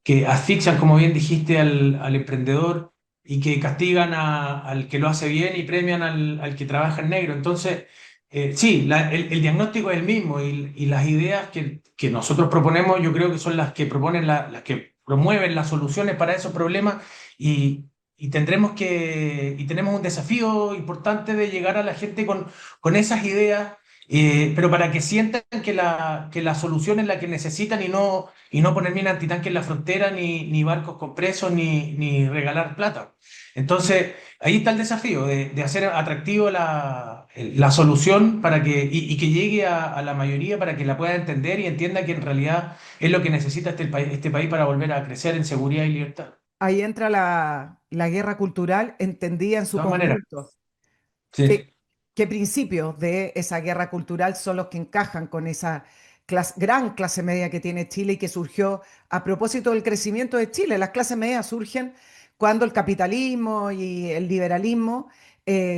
que asfixian, como bien dijiste, al emprendedor y que castigan al que lo hace bien y premian al que trabaja en negro. Entonces, sí, el diagnóstico es el mismo y las ideas que nosotros proponemos yo creo que son las que proponen, las que promueven las soluciones para esos problemas y y tenemos un desafío importante de llegar a la gente con esas ideas, pero para que sientan que la solución es la que necesitan y no poner mina antitanque en la frontera, ni barcos con presos, ni regalar plata. Entonces, ahí está el desafío de hacer atractivo la solución para y que llegue a la mayoría para que la pueda entender y entienda que en realidad es lo que necesita este país para volver a crecer en seguridad y libertad. Ahí entra la guerra cultural entendida en De su todas maneras, conjunto. sí. ¿Qué, qué principios de esa guerra cultural son los que encajan con esa gran clase media que tiene Chile y que surgió a propósito del crecimiento de Chile? Las clases medias surgen cuando el capitalismo y el liberalismo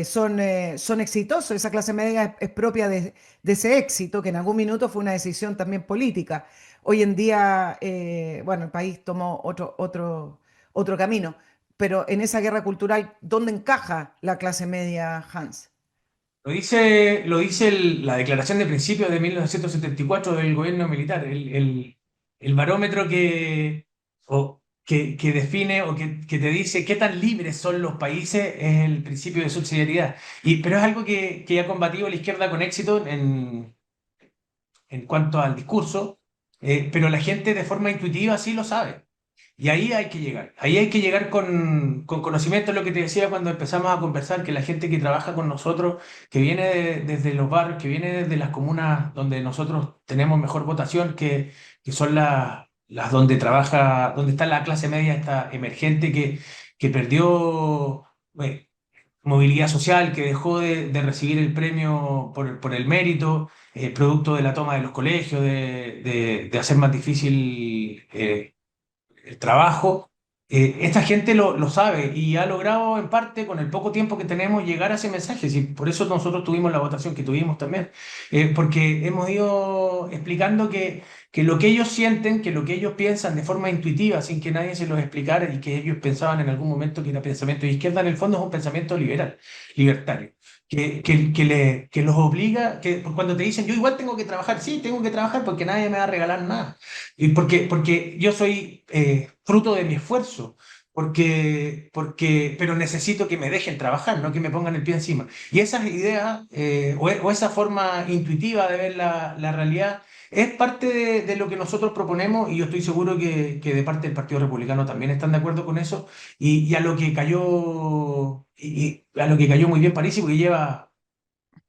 son exitosos. Esa clase media es propia de ese éxito, que en algún minuto fue una decisión también política. Hoy en día, bueno, el país tomó otro camino, pero en esa guerra cultural, ¿dónde encaja la clase media, Hans? Lo dice la Declaración de Principios de 1974 del gobierno militar, el barómetro que define que te dice qué tan libres son los países es el principio de subsidiariedad. Pero es algo que ha combatido la izquierda con éxito en cuanto al discurso, pero la gente de forma intuitiva sí lo sabe. Y ahí hay que llegar. Ahí hay que llegar con conocimiento, es lo que te decía cuando empezamos a conversar, que la gente que trabaja con nosotros, que viene desde los barrios, que viene desde las comunas donde nosotros tenemos mejor votación, que son las donde trabaja, donde está la clase media, esta emergente que perdió movilidad social, que dejó de recibir el premio por el mérito, producto de la toma de los colegios, de hacer más difícil el trabajo. Esta gente lo sabe y ha logrado en parte con el poco tiempo que tenemos llegar a ese mensaje. Y por eso nosotros tuvimos la votación que tuvimos también. Porque hemos ido explicando que lo que ellos sienten, que lo que ellos piensan de forma intuitiva, sin que nadie se los explicara y que ellos pensaban en algún momento que era pensamiento de izquierda, en el fondo es un pensamiento liberal, libertario. Que los obliga, que cuando te dicen yo igual tengo que trabajar, sí, tengo que trabajar porque nadie me va a regalar nada. Y porque yo soy fruto de mi esfuerzo, pero necesito que me dejen trabajar, no que me pongan el pie encima. Y esas ideas o esa forma intuitiva de ver la realidad es parte de lo que nosotros proponemos y yo estoy seguro que de parte del Partido Republicano también están de acuerdo con eso y a lo que cayó, y a lo que cayó muy bien París, porque lleva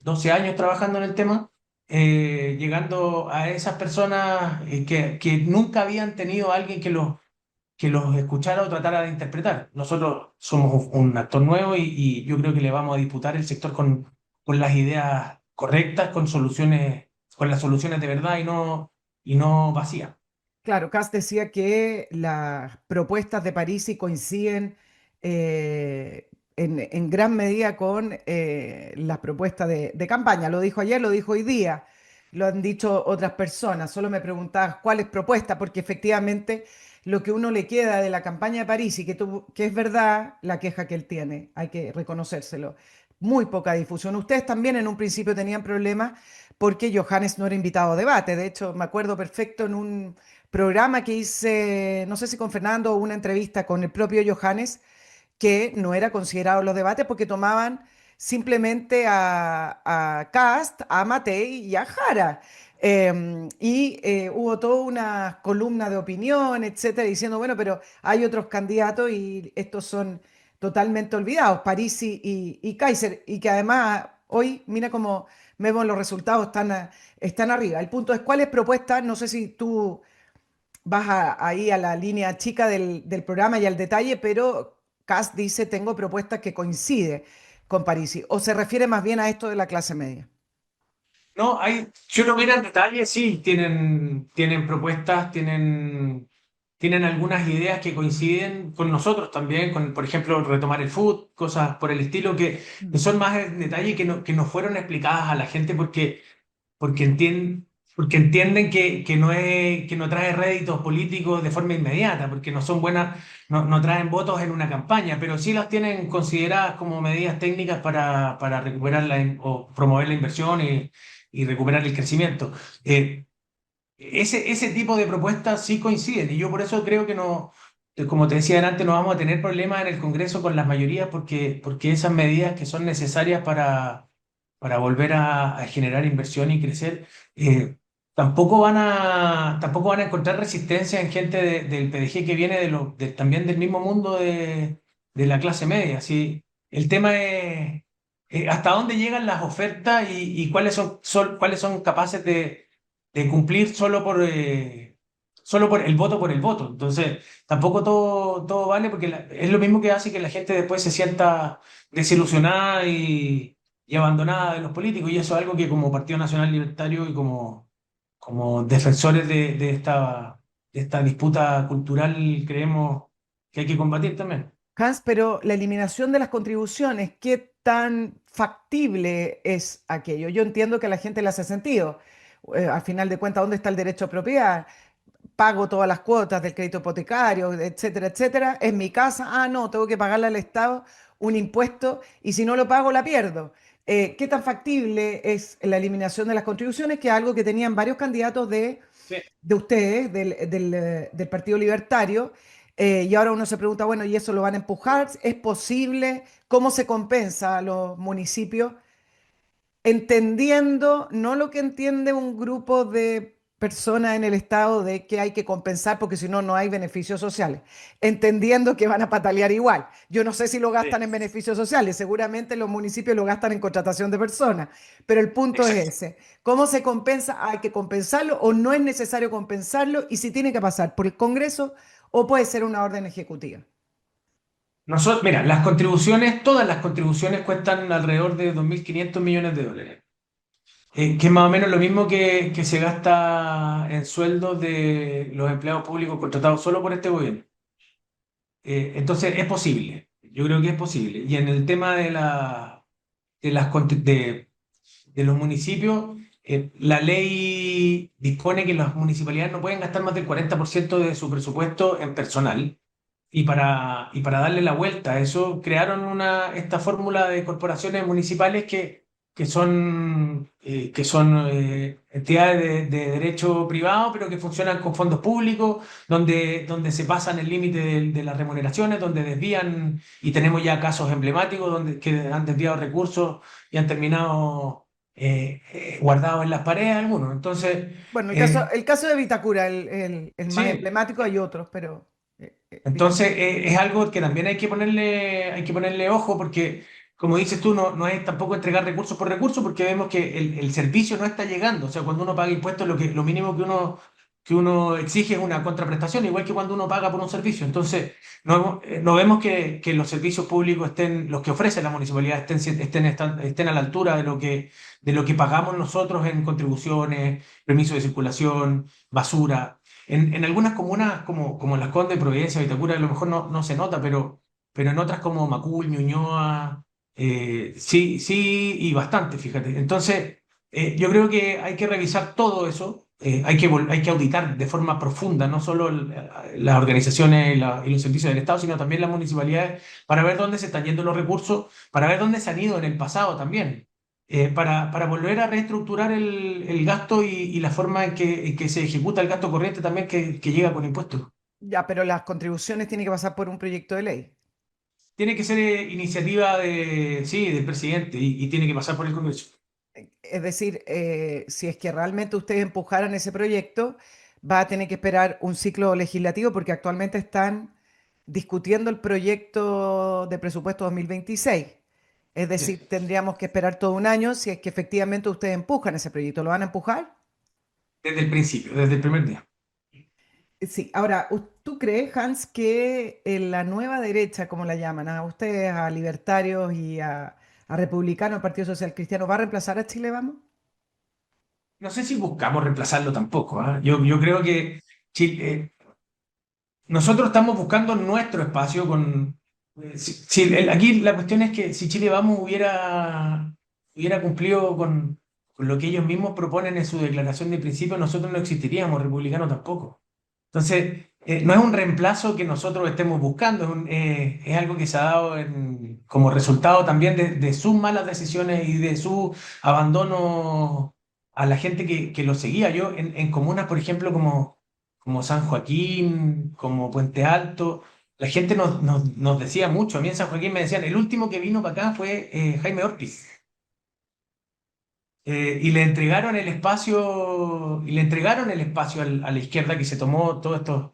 12 años trabajando en el tema, llegando a esas personas que nunca habían tenido a alguien que los escuchara o tratara de interpretar. Nosotros somos un actor nuevo y yo creo que le vamos a disputar el sector con las ideas correctas, con las soluciones de verdad y no vacías. Claro, Kass decía que las propuestas de Parisi coinciden en gran medida con las propuestas de campaña. Lo dijo ayer, lo dijo hoy día, lo han dicho otras personas. Solo me preguntabas cuáles propuestas, porque efectivamente lo que uno le queda de la campaña de Parisi, que es verdad la queja que él tiene, hay que reconocérselo. Muy poca difusión. Ustedes también en un principio tenían problemas porque Johannes no era invitado a debate. De hecho, me acuerdo perfecto en un programa que hice, no sé si con Fernando o una entrevista con el propio Johannes, que no era considerado en los debates porque tomaban simplemente a Kast, a Matei y a Jara. Hubo toda una columna de opinión, etcétera, diciendo, bueno, pero hay otros candidatos y estos son totalmente olvidados, Parisi y Kaiser, y que además hoy, mira cómo vemos los resultados, están arriba. El punto es, ¿cuáles propuestas? No sé si tú vas ahí a la línea chica del programa y al detalle, pero Kass dice, tengo propuestas que coincide con Parisi, o se refiere más bien a esto de la clase media. No, si uno mira en detalle, sí, tienen propuestas, tienen algunas ideas que coinciden con nosotros también, por ejemplo, retomar el food, cosas por el estilo, que Mm. son más en detalle que no fueron explicadas a la gente porque, porque entienden que no trae réditos políticos de forma inmediata, porque no son buenas, no traen votos en una campaña, pero sí las tienen consideradas como medidas técnicas para recuperar o promover la inversión y recuperar el crecimiento. Ese tipo de propuestas sí coinciden y yo por eso creo que no, como te decía antes, no vamos a tener problemas en el Congreso con las mayorías porque esas medidas que son necesarias para volver a generar inversión y crecer, tampoco van a encontrar resistencia en gente del PDG que viene también del mismo mundo de la clase media. ¿Sí? El tema es hasta dónde llegan las ofertas y cuáles son capaces de cumplir solo por el voto por el voto. Entonces, tampoco todo vale porque es lo mismo que hace que la gente después se sienta desilusionada y abandonada de los políticos. Y eso es algo que como Partido Nacional Libertario y como defensores de esta disputa cultural creemos que hay que combatir también. Hans, pero la eliminación de las contribuciones, ¿qué tan factible es aquello? Yo entiendo que a la gente le hace sentido. Al final de cuentas, ¿dónde está el derecho a propiedad? Pago todas las cuotas del crédito hipotecario, etcétera, etcétera. Es mi casa, ah, no, tengo que pagarle al Estado un impuesto y si no lo pago la pierdo. ¿Qué tan factible es la eliminación de las contribuciones? Que es algo que tenían varios candidatos Sí. de ustedes, del Partido Libertario, y ahora uno se pregunta, bueno, ¿y eso lo van a empujar? ¿Es posible? ¿Cómo se compensa a los municipios? Entendiendo, no lo que entiende un grupo de personas en el Estado de que hay que compensar porque si no, no hay beneficios sociales, entendiendo que van a patalear igual. Yo no sé si lo Sí, gastan en beneficios sociales, seguramente los municipios lo gastan en contratación de personas, pero el punto es exacto. ese. ¿Cómo se compensa? ¿Hay que compensarlo o no es necesario compensarlo? Y si tiene que pasar por el Congreso o puede ser una orden ejecutiva. Mira, todas las contribuciones cuestan alrededor de 2.500 millones de dólares. Que es más o menos lo mismo que se gasta en sueldos de los empleados públicos contratados solo por este gobierno. Entonces es posible, yo creo que es posible. Y en el tema de, las, contri- de los municipios, la ley dispone que las municipalidades no pueden gastar más del 40% de su presupuesto en personal. Y para darle la vuelta a eso, crearon esta fórmula de corporaciones municipales que son entidades de derecho privado, pero que funcionan con fondos públicos, donde se pasan el límite de las remuneraciones, donde desvían, y tenemos ya casos emblemáticos que han desviado recursos y han terminado guardados en las paredes algunos. Entonces, Bueno, eh, el caso de Vitacura, el más sí. emblemático, hay otros, pero Entonces, Vitacura. es algo que también hay que ponerle ojo porque, como dices tú, no es tampoco entregar recursos por recursos porque vemos que el servicio no está llegando. O sea, cuando uno paga impuestos, lo mínimo que uno exige es una contraprestación, igual que cuando uno paga por un servicio. Entonces, no vemos que los servicios públicos los que ofrece la municipalidad estén a la altura de lo que pagamos nosotros en contribuciones, permisos de circulación, basura. En algunas comunas como Las Condes, Providencia, Vitacura, a lo mejor no se nota, pero en otras como Macul, Ñuñoa, sí y bastante, fíjate. Entonces, yo creo que hay que revisar todo eso, hay que auditar de forma profunda, no solo las organizaciones y los servicios del Estado, sino también las municipalidades, para ver dónde se están yendo los recursos, para ver dónde se han ido en el pasado también para volver a reestructurar el gasto y la forma en que se ejecuta el gasto corriente también que llega con impuestos. Ya, pero las contribuciones tienen que pasar por un proyecto de ley. Tiene que ser iniciativa sí, del presidente y tiene que pasar por el Congreso. Es decir, si es que realmente ustedes empujaran ese proyecto, va a tener que esperar un ciclo legislativo porque actualmente están discutiendo el proyecto de presupuesto 2026. Es Sí, decir, tendríamos que esperar todo un año si es que efectivamente ustedes empujan ese proyecto. ¿Lo van a empujar? desde el principio, desde el primer día. Sí. Ahora, ¿tú crees, Hans, que la nueva derecha, como la llaman, a ustedes, a libertarios y a republicanos, al Partido Social Cristiano, va a reemplazar a Chile, vamos? No sé si buscamos reemplazarlo tampoco, ¿ah? Yo creo que nosotros estamos buscando nuestro espacio con... aquí la cuestión es que si Chile Vamos hubiera cumplido con lo que ellos mismos proponen en su declaración de principio, nosotros no existiríamos, republicanos tampoco. Entonces, no es un reemplazo que nosotros estemos buscando, es algo que se ha dado como resultado también de sus malas decisiones y de su abandono a la gente que lo seguía. Yo en comunas, por ejemplo, como San Joaquín, como Puente Alto, la gente nos decía mucho. A mí en San Joaquín me decían, el último que vino para acá fue Jaime Orpiz. Y le entregaron el espacio a la izquierda que se tomó todos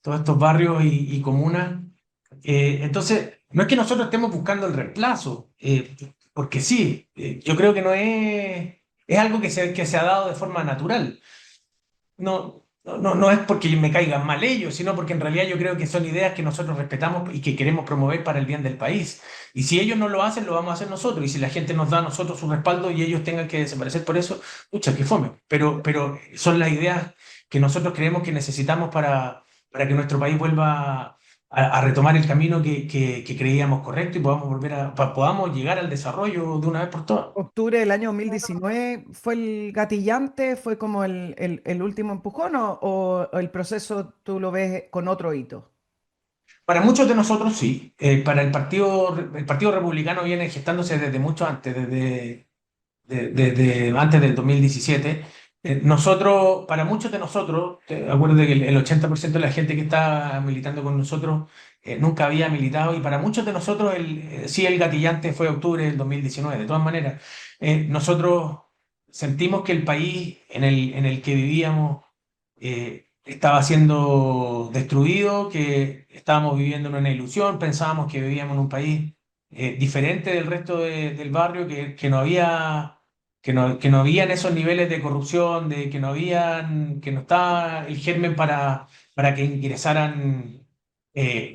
estos barrios y comunas. Entonces, no es que nosotros estemos buscando el reemplazo, porque sí, yo creo que no es algo que se ha dado de forma natural. No es porque me caigan mal ellos, sino porque en realidad yo creo que son ideas que nosotros respetamos y que queremos promover para el bien del país. Y si ellos no lo hacen, lo vamos a hacer nosotros. Y si la gente nos da a nosotros su respaldo y ellos tengan que desaparecer por eso, pucha, que fome. Pero son las ideas que nosotros creemos que necesitamos para que nuestro país vuelva a retomar el camino que creíamos correcto y podamos podamos llegar al desarrollo de una vez por todas. Octubre del año 2019 fue el gatillante, fue como el último empujón o el proceso tú lo ves con otro hito. Para muchos de nosotros sí. Para el Partido Republicano viene gestándose desde mucho antes, desde antes del 2017. Sí. Para muchos de nosotros, acuérdate que el 80% de la gente que está militando con nosotros nunca había militado y para muchos de nosotros sí el gatillante fue octubre del 2019. De todas maneras, nosotros sentimos que el país en el que vivíamos estaba siendo destruido, que estábamos viviendo en una ilusión, pensábamos que vivíamos en un país diferente del resto del barrio, que no habían esos niveles de corrupción, que no estaba el germen para que ingresaran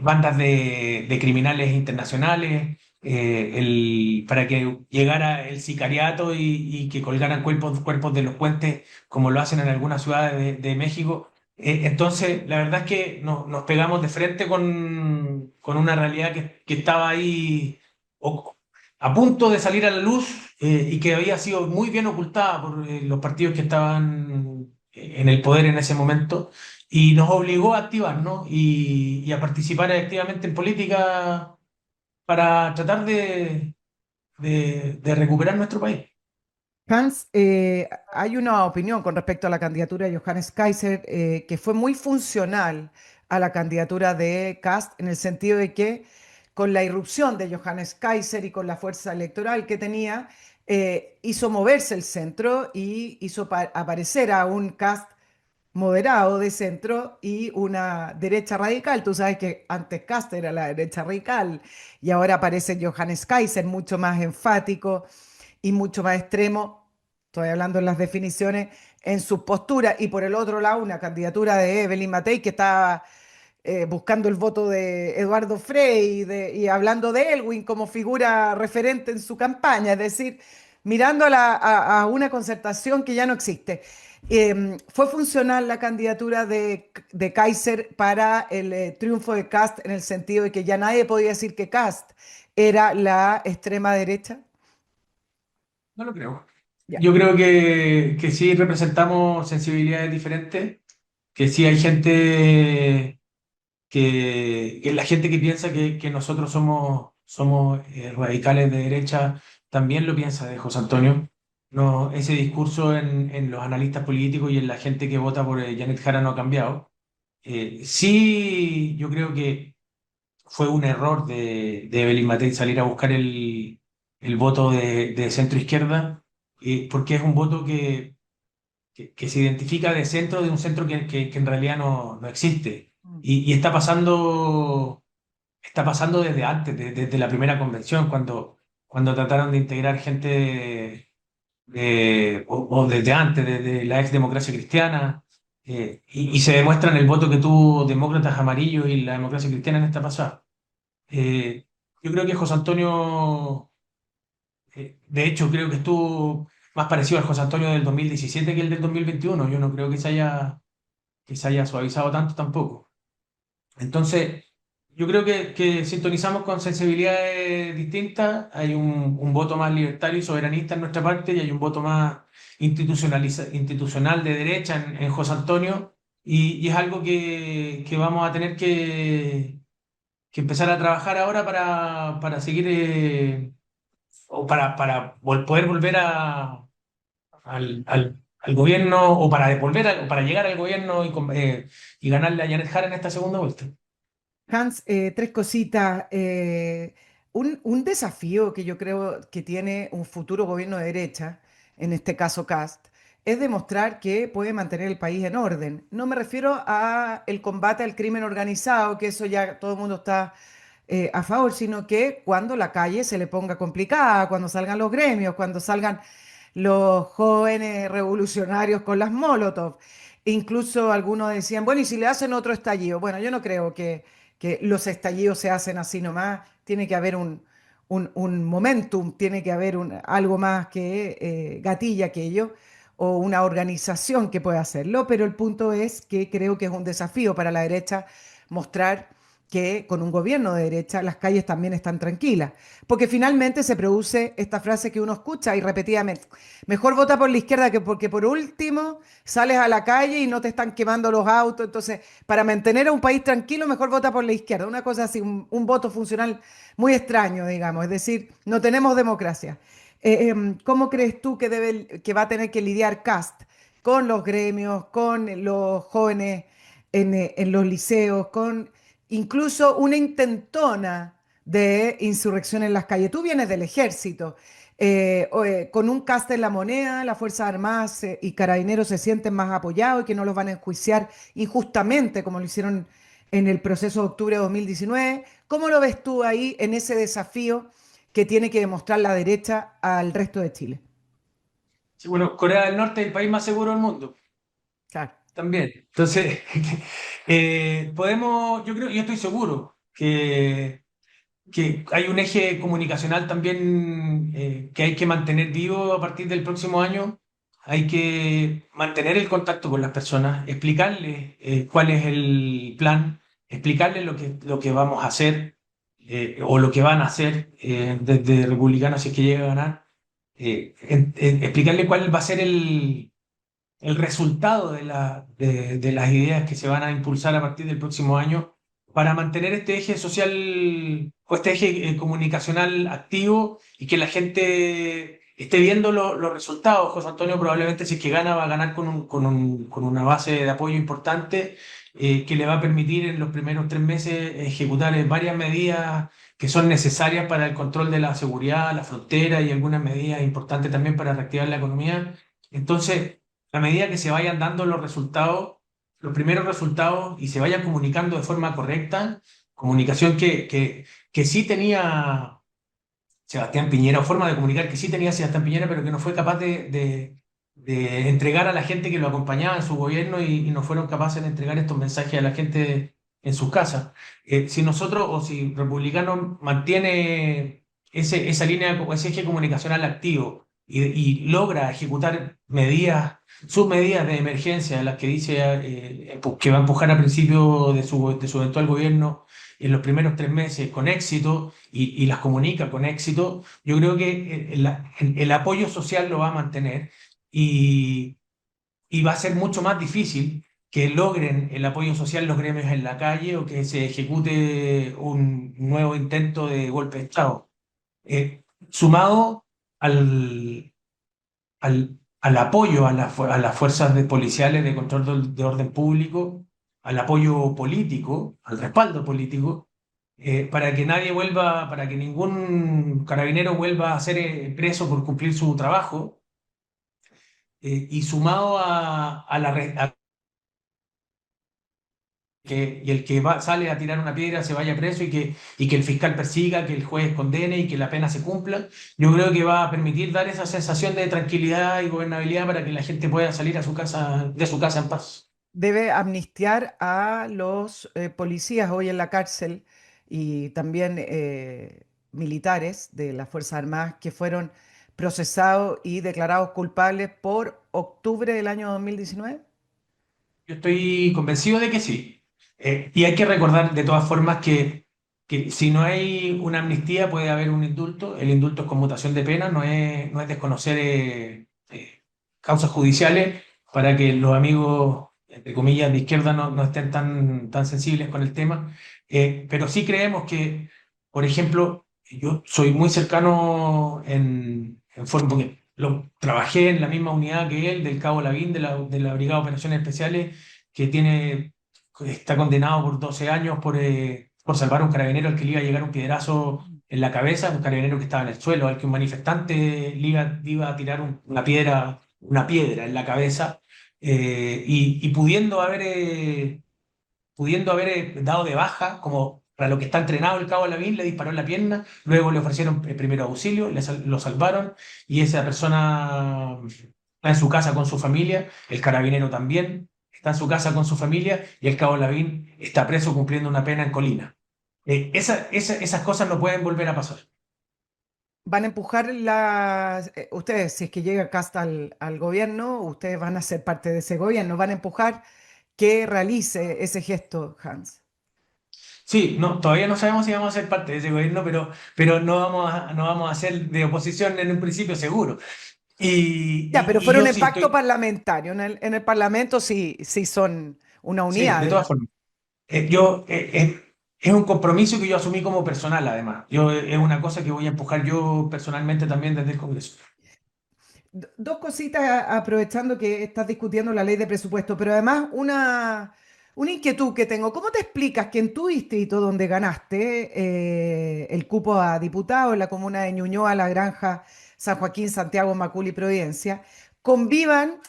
bandas de criminales internacionales, para que llegara el sicariato y que colgaran cuerpos de los puentes como lo hacen en algunas ciudades de México. Entonces, la verdad es que nos pegamos de frente con una realidad que estaba ahí o- a punto de salir a la luz y que había sido muy bien ocultada por los partidos que estaban en el poder en ese momento y nos obligó a activarnos y a participar activamente en política para tratar de recuperar nuestro país. Hans, hay una opinión con respecto a la candidatura de Johannes Kaiser que fue muy funcional a la candidatura de Kast en el sentido de que con la irrupción de Johannes Kaiser y con la fuerza electoral que tenía, hizo moverse el centro y hizo aparecer a un Kast moderado de centro y una derecha radical. Tú sabes que antes Kast era la derecha radical y ahora aparece Johannes Kaiser mucho más enfático y mucho más extremo, estoy hablando en las definiciones, en sus posturas, y por el otro lado una candidatura de Evelyn Matei que está buscando el voto de Eduardo Frei y hablando de Elwin como figura referente en su campaña, es decir, mirando a una concertación que ya no existe. ¿Fue funcional la candidatura de Kaiser para el triunfo de Kast en el sentido de que ya nadie podía decir que Kast era la extrema derecha? No lo creo. Ya. Yo creo que sí representamos sensibilidades diferentes, que sí hay gente que la gente que piensa que nosotros somos radicales de derecha también lo piensa de José Antonio. No, ese discurso en los analistas políticos y en la gente que vota por Janet Jara no ha cambiado. Sí, yo creo que fue un error de Evelyn Matei salir a buscar el voto de centro izquierda, porque es un voto que se identifica de centro, de un centro que en realidad no existe. Mm. Y está pasando desde antes, desde la primera convención, cuando trataron de integrar gente o desde antes, desde la ex democracia cristiana, y se demuestra en el voto que tuvo demócratas amarillos y la democracia cristiana en esta pasada. Eh, yo creo que José Antonio, de hecho, creo que estuvo más parecido al José Antonio del 2017 que el del 2021. Yo no creo que se haya suavizado tanto tampoco. Entonces, yo creo que sintonizamos con sensibilidades distintas. Hay un voto más libertario y soberanista en nuestra parte y hay un voto más institucional de derecha en José Antonio. Y es algo que vamos a tener que empezar a trabajar ahora para seguir o poder volver al gobierno o para o para llegar al gobierno y ganarle a Janet Jara en esta segunda vuelta. Hans, tres cositas. Un desafío que yo creo que tiene un futuro gobierno de derecha, en este caso Cast, es demostrar que puede mantener el país en orden. No me refiero a el combate al crimen organizado, que eso ya todo el mundo está a favor, sino que cuando la calle se le ponga complicada, cuando salgan los gremios, cuando salgan los jóvenes revolucionarios con las Molotov. Incluso algunos decían, bueno, ¿y si le hacen otro estallido? Bueno, yo no creo que los estallidos se hacen así nomás, tiene que haber un momentum, tiene que haber algo más que gatilla aquello o una organización que pueda hacerlo, pero el punto es que creo que es un desafío para la derecha mostrar que con un gobierno de derecha las calles también están tranquilas, porque finalmente se produce esta frase que uno escucha y repetidamente, mejor vota por la izquierda que porque por último sales a la calle y no te están quemando los autos, entonces para mantener a un país tranquilo mejor vota por la izquierda, una cosa así, un voto funcional muy extraño, digamos, es decir, no tenemos democracia. ¿Cómo crees tú que va a tener que lidiar Cast con los gremios, con los jóvenes en los liceos, con incluso una intentona de insurrección en las calles? Tú vienes del ejército, con un Cast en la moneda, las Fuerzas Armadas y Carabineros se sienten más apoyados y que no los van a enjuiciar injustamente como lo hicieron en el proceso de octubre de 2019. ¿Cómo lo ves tú ahí en ese desafío que tiene que demostrar la derecha al resto de Chile? Sí, bueno, Corea del Norte es el país más seguro del mundo, Claro. también. Entonces, yo creo, yo estoy seguro que hay un eje comunicacional también que hay que mantener vivo a partir del próximo año. Hay que mantener el contacto con las personas, explicarles cuál es el plan, explicarles lo que vamos a hacer o lo que van a hacer desde Republicanos si es que llega a ganar, explicarles cuál va a ser el resultado de las ideas que se van a impulsar a partir del próximo año para mantener este eje social o este eje comunicacional activo y que la gente esté viendo los resultados. José Antonio probablemente si es que gana va a ganar con una base de apoyo importante que le va a permitir en los primeros 3 meses ejecutar varias medidas que son necesarias para el control de la seguridad, la frontera y algunas medidas importantes también para reactivar la economía. Entonces, a medida que se vayan dando los resultados, los primeros resultados y se vayan comunicando de forma correcta, comunicación que sí tenía Sebastián Piñera, o forma de comunicar que sí tenía Sebastián Piñera, pero que no fue capaz de entregar a la gente que lo acompañaba en su gobierno y no fueron capaces de entregar estos mensajes a la gente en sus casas. Si nosotros o si Republicano mantiene esa línea, ese eje comunicacional activo y logra ejecutar sus medidas de emergencia, las que dice que va a empujar a principio de su eventual gobierno en los primeros 3 meses con éxito y las comunica con éxito, yo creo que el apoyo social lo va a mantener y, y va a ser mucho más difícil que logren el apoyo social los gremios en la calle o que se ejecute un nuevo intento de golpe de Estado. Sumado al apoyo a las fuerzas policiales de control de orden público, al apoyo político, al respaldo político, para que nadie vuelva, para que ningún carabinero vuelva a ser preso por cumplir su trabajo, y sumado a y el que sale a tirar una piedra se vaya preso y que el fiscal persiga, que el juez condene y que la pena se cumpla, yo creo que va a permitir dar esa sensación de tranquilidad y gobernabilidad para que la gente pueda salir a su casa, de su casa en paz. Debe amnistiar a los policías hoy en la cárcel y también militares de las Fuerzas Armadas que fueron procesados y declarados culpables por octubre del año 2019. Yo estoy convencido de que sí. Y hay que recordar de todas formas que si no hay una amnistía puede haber un indulto. El indulto es conmutación de pena, no es desconocer causas judiciales para que los amigos, entre comillas, de izquierda no estén tan sensibles con el tema. Pero sí creemos que, por ejemplo, yo soy muy cercano en forma, porque trabajé en la misma unidad que él, del Cabo Lavín, de la Brigada de Operaciones Especiales, que está condenado por 12 años por salvar a un carabinero al que le iba a llegar un piedrazo en la cabeza, un carabinero que estaba en el suelo, al que un manifestante le iba a tirar una piedra en la cabeza, y pudiendo haber dado de baja, como para lo que está entrenado el Cabo Lavín, le disparó en la pierna, luego le ofrecieron primero auxilio, lo salvaron, y esa persona está en su casa con su familia, el carabinero también está en su casa con su familia, y el Cabo Lavín está preso cumpliendo una pena en Colina. Esas cosas no pueden volver a pasar. Van a empujar ustedes, si es que llega Casta al gobierno, ustedes van a ser parte de ese gobierno, van a empujar que realice ese gesto, Hans. Sí, no, todavía no sabemos si vamos a ser parte de ese gobierno, pero no vamos a ser de oposición en un principio seguro. Y, Ya, pero y fueron yo en sí pacto estoy, parlamentario. En el Parlamento sí, sí son una sí, unidad, de todas digamos. formas. Es un compromiso que yo asumí como personal, además. Es una cosa que voy a empujar yo personalmente también desde el Congreso. Dos cositas aprovechando que estás discutiendo la ley de presupuesto, pero además una inquietud que tengo. ¿Cómo te explicas que en tu distrito donde ganaste el cupo a diputado en la comuna de Ñuñoa, La Granja, San Joaquín, Santiago, Macul y Providencia, convivan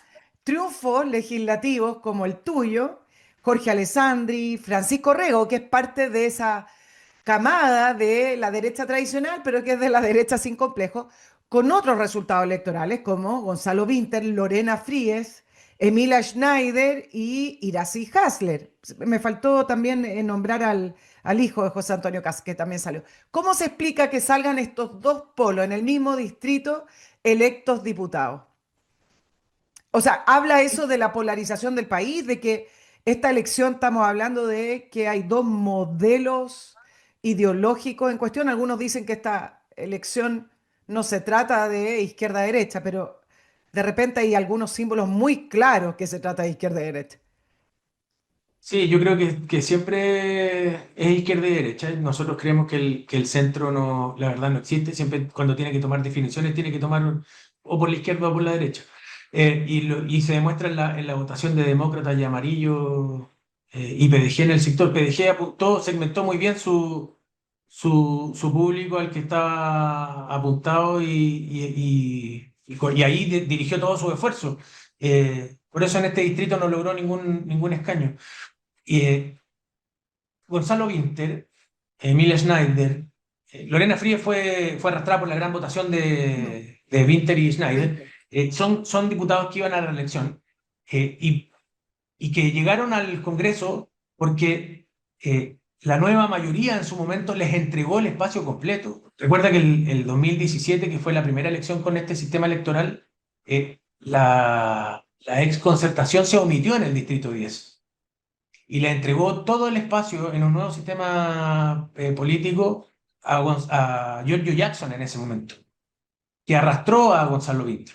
triunfos legislativos como el tuyo, Jorge Alessandri, Francisco Rego, que es parte de esa camada de la derecha tradicional, pero que es de la derecha sin complejo, con otros resultados electorales como Gonzalo Vinter, Lorena Fríes, Emilia Schneider y Iracy Hasler. Me faltó también nombrar al hijo de José Antonio Caz, que también salió. ¿Cómo se explica que salgan estos dos polos en el mismo distrito electos diputados? O sea, habla eso de la polarización del país, de que esta elección estamos hablando de que hay dos modelos ideológicos en cuestión. Algunos dicen que esta elección no se trata de izquierda-derecha, pero de repente hay algunos símbolos muy claros que se trata de izquierda-derecha. Sí, yo creo que siempre es izquierda y derecha. Nosotros creemos que el centro no, la verdad no existe. Siempre cuando tiene que tomar definiciones tiene que tomar o por la izquierda o por la derecha. Y se demuestra en la votación de demócratas y amarillo, y PDG en el sector. PDG segmentó muy bien su público al que estaba apuntado y ahí dirigió todo su esfuerzo. Por eso en este distrito no logró ningún escaño. Y Gonzalo Vinter, Emilia Schneider, Lorena Frías fue arrastrada por la gran votación de Vinter y Schneider. Son diputados que iban a la reelección, y que llegaron al Congreso porque la nueva mayoría en su momento les entregó el espacio completo. Recuerda que el 2017, que fue la primera elección con este sistema electoral, la ex concertación se omitió en el Distrito 10 y le entregó todo el espacio en un nuevo sistema político a Giorgio Jackson en ese momento, que arrastró a Gonzalo Vinto.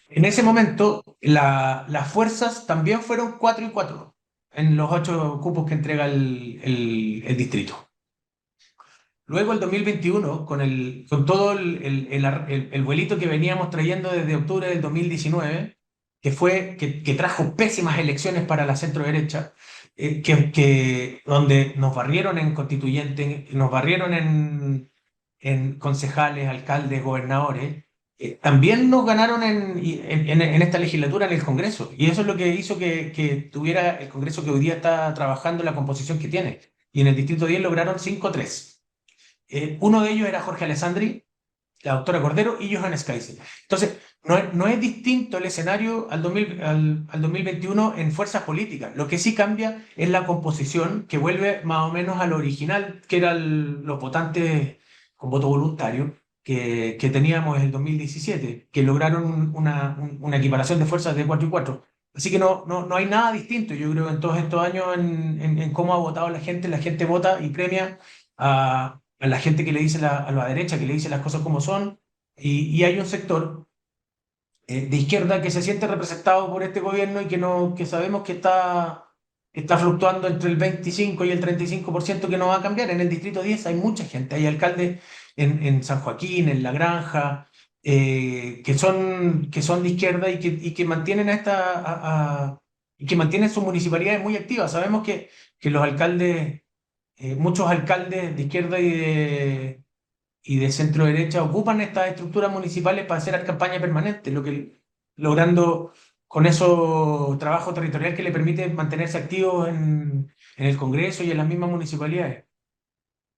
En ese momento, las fuerzas también fueron 4 y 4 en los 8 cupos que entrega el distrito. Luego, el 2021, con todo el vuelito que veníamos trayendo desde octubre del 2019, que trajo pésimas elecciones para la centro derecha, donde nos barrieron en constituyentes, nos barrieron en concejales, alcaldes, gobernadores, también nos ganaron en esta legislatura en el Congreso. Y eso es lo que hizo que tuviera el Congreso que hoy día está trabajando la composición que tiene. Y en el Distrito 10 lograron 5-3. Uno de ellos era Jorge Alessandri, la doctora Cordero y Johannes Kaiser. Entonces, no es distinto el escenario al 2021 en fuerzas políticas. Lo que sí cambia es la composición, que vuelve más o menos a lo original, que eran los votantes con voto voluntario que teníamos en el 2017, que lograron una equiparación de fuerzas de 4 y 4. Así que no hay nada distinto, yo creo, en todos estos años en cómo ha votado la gente. La gente vota y premia a la gente que le dice a la derecha, que le dice las cosas como son, y hay un sector de izquierda que se siente representado por este gobierno y que sabemos que está fluctuando entre el 25 y el 35% que no va a cambiar. En el Distrito 10 hay mucha gente, hay alcaldes en San Joaquín, en La Granja, que son de izquierda y que mantienen y que mantienen sus municipalidades muy activas. Sabemos que los alcaldes, muchos alcaldes de izquierda y de centro derecha ocupan estas estructuras municipales para hacer campaña permanente, logrando con eso trabajo territorial que le permite mantenerse activos en el Congreso y en las mismas municipalidades.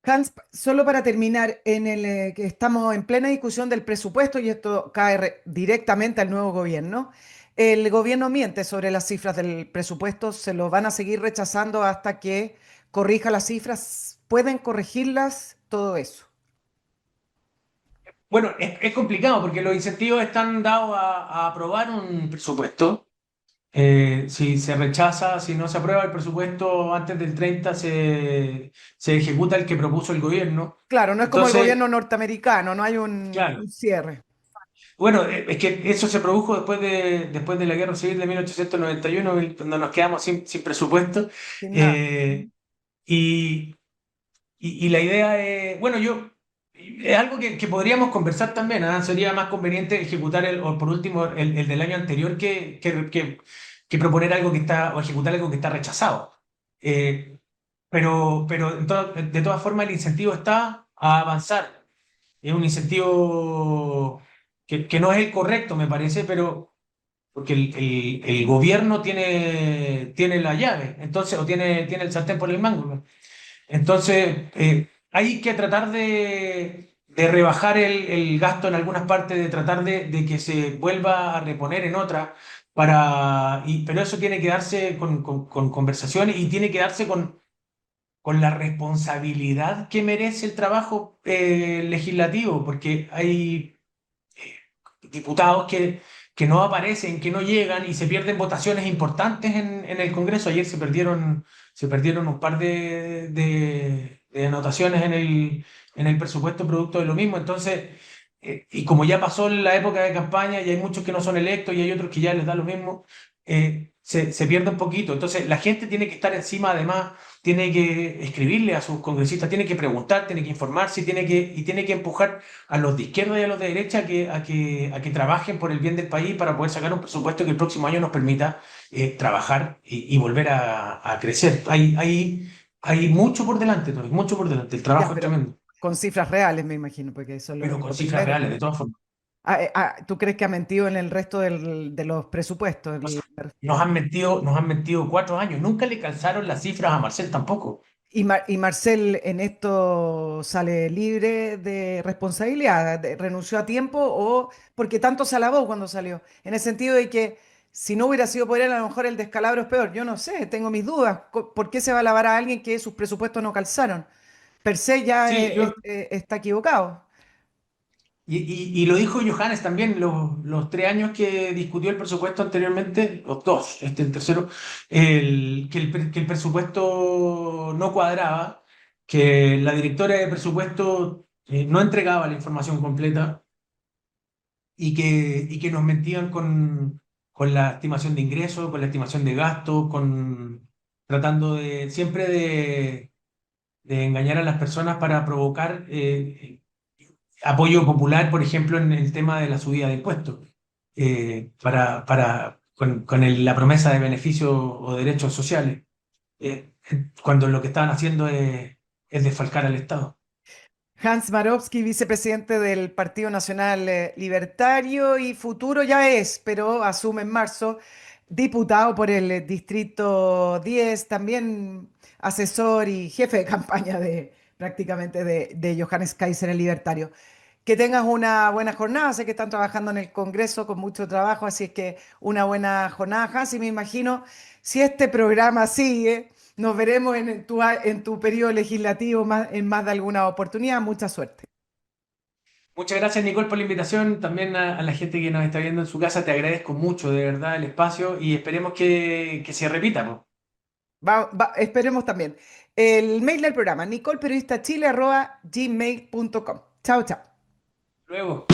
Hans, solo para terminar, que estamos en plena discusión del presupuesto y esto cae directamente al nuevo gobierno. El gobierno miente sobre las cifras del presupuesto, se lo van a seguir rechazando hasta que corrija las cifras. ¿Pueden corregirlas? Todo eso. Bueno, es complicado porque los incentivos están dados a aprobar un presupuesto. Si se rechaza, si no se aprueba el presupuesto antes del 30, se ejecuta el que propuso el gobierno. Claro, no es como el Entonces, gobierno norteamericano, no hay un, claro. un cierre. Bueno, es que eso se produjo después de la Guerra Civil de 1891, cuando nos quedamos sin presupuesto. Sin nada. Eh, y, y la idea es, bueno, es algo que podríamos conversar también. ¿Ah? Sería más conveniente ejecutar o por último, el del año anterior que proponer algo o ejecutar algo que está rechazado. Eh, pero de todas formas, el incentivo está a avanzar. Es un incentivo que no es el correcto, me parece, pero porque el gobierno tiene la llave, entonces, o tiene el sartén por el mango, ¿no? Entonces, hay que tratar de rebajar el gasto en algunas partes, de tratar de que se vuelva a reponer en otras, pero eso tiene que darse con conversaciones y tiene que darse con la responsabilidad que merece el trabajo legislativo, porque hay diputados que no aparecen, que no llegan y se pierden votaciones importantes en el Congreso. Ayer se perdieron un par de anotaciones en el presupuesto producto de lo mismo. Entonces, y como ya pasó la época de campaña y hay muchos que no son electos y hay otros que ya les da lo mismo, se pierde un poquito. Entonces, la gente tiene que estar encima, además, tiene que escribirle a sus congresistas, tiene que preguntar, tiene que informarse y tiene que empujar a los de izquierda y a los de derecha a que trabajen por el bien del país para poder sacar un presupuesto que el próximo año nos permita trabajar y volver a crecer. Hay mucho por delante, todavía, mucho por delante. El Ya, trabajo es pero tremendo, con cifras reales, me imagino, porque eso es pero con lo cifras primero. reales, de todas formas. ¿Tú crees que ha mentido en el resto de los presupuestos? Nos han mentido 4 años. Nunca le calzaron las cifras a Marcel tampoco. Y Marcel en esto sale libre de responsabilidad, renunció a tiempo o porque tanto se alabó cuando salió, en el sentido de que si no hubiera sido por él, a lo mejor el descalabro es peor. Yo no sé, tengo mis dudas. ¿Por qué se va a alabar a alguien que sus presupuestos no calzaron? Per se ya Sí, está equivocado. y lo dijo Johannes también, los 3 años que discutió el presupuesto anteriormente, los dos, el tercero, que el presupuesto no cuadraba, que la directora de presupuesto no entregaba la información completa y que nos mentían con la estimación de ingresos, con la estimación de gastos, tratando siempre de engañar a las personas para provocar apoyo popular, por ejemplo, en el tema de la subida de impuestos, con la promesa de beneficios o derechos sociales. cuando lo que estaban haciendo es desfalcar al Estado. Hans Marowski, vicepresidente del Partido Nacional Libertario y futuro ya es, pero asume en marzo, diputado por el Distrito 10, también asesor y jefe de campaña de prácticamente de Johannes Kaiser, el libertario. Que tengas una buena jornada, sé que están trabajando en el Congreso con mucho trabajo, así es que una buena jornada, Hans, y me imagino, si este programa sigue, nos veremos en tu periodo legislativo en más de alguna oportunidad. Mucha suerte. Muchas gracias, Nicole, por la invitación. También a la gente que nos está viendo en su casa, te agradezco mucho, de verdad, el espacio y esperemos que se repita, po. Esperemos también. El mail del programa, nicolperiodistachile@gmail.com. Chao, chao. Luego.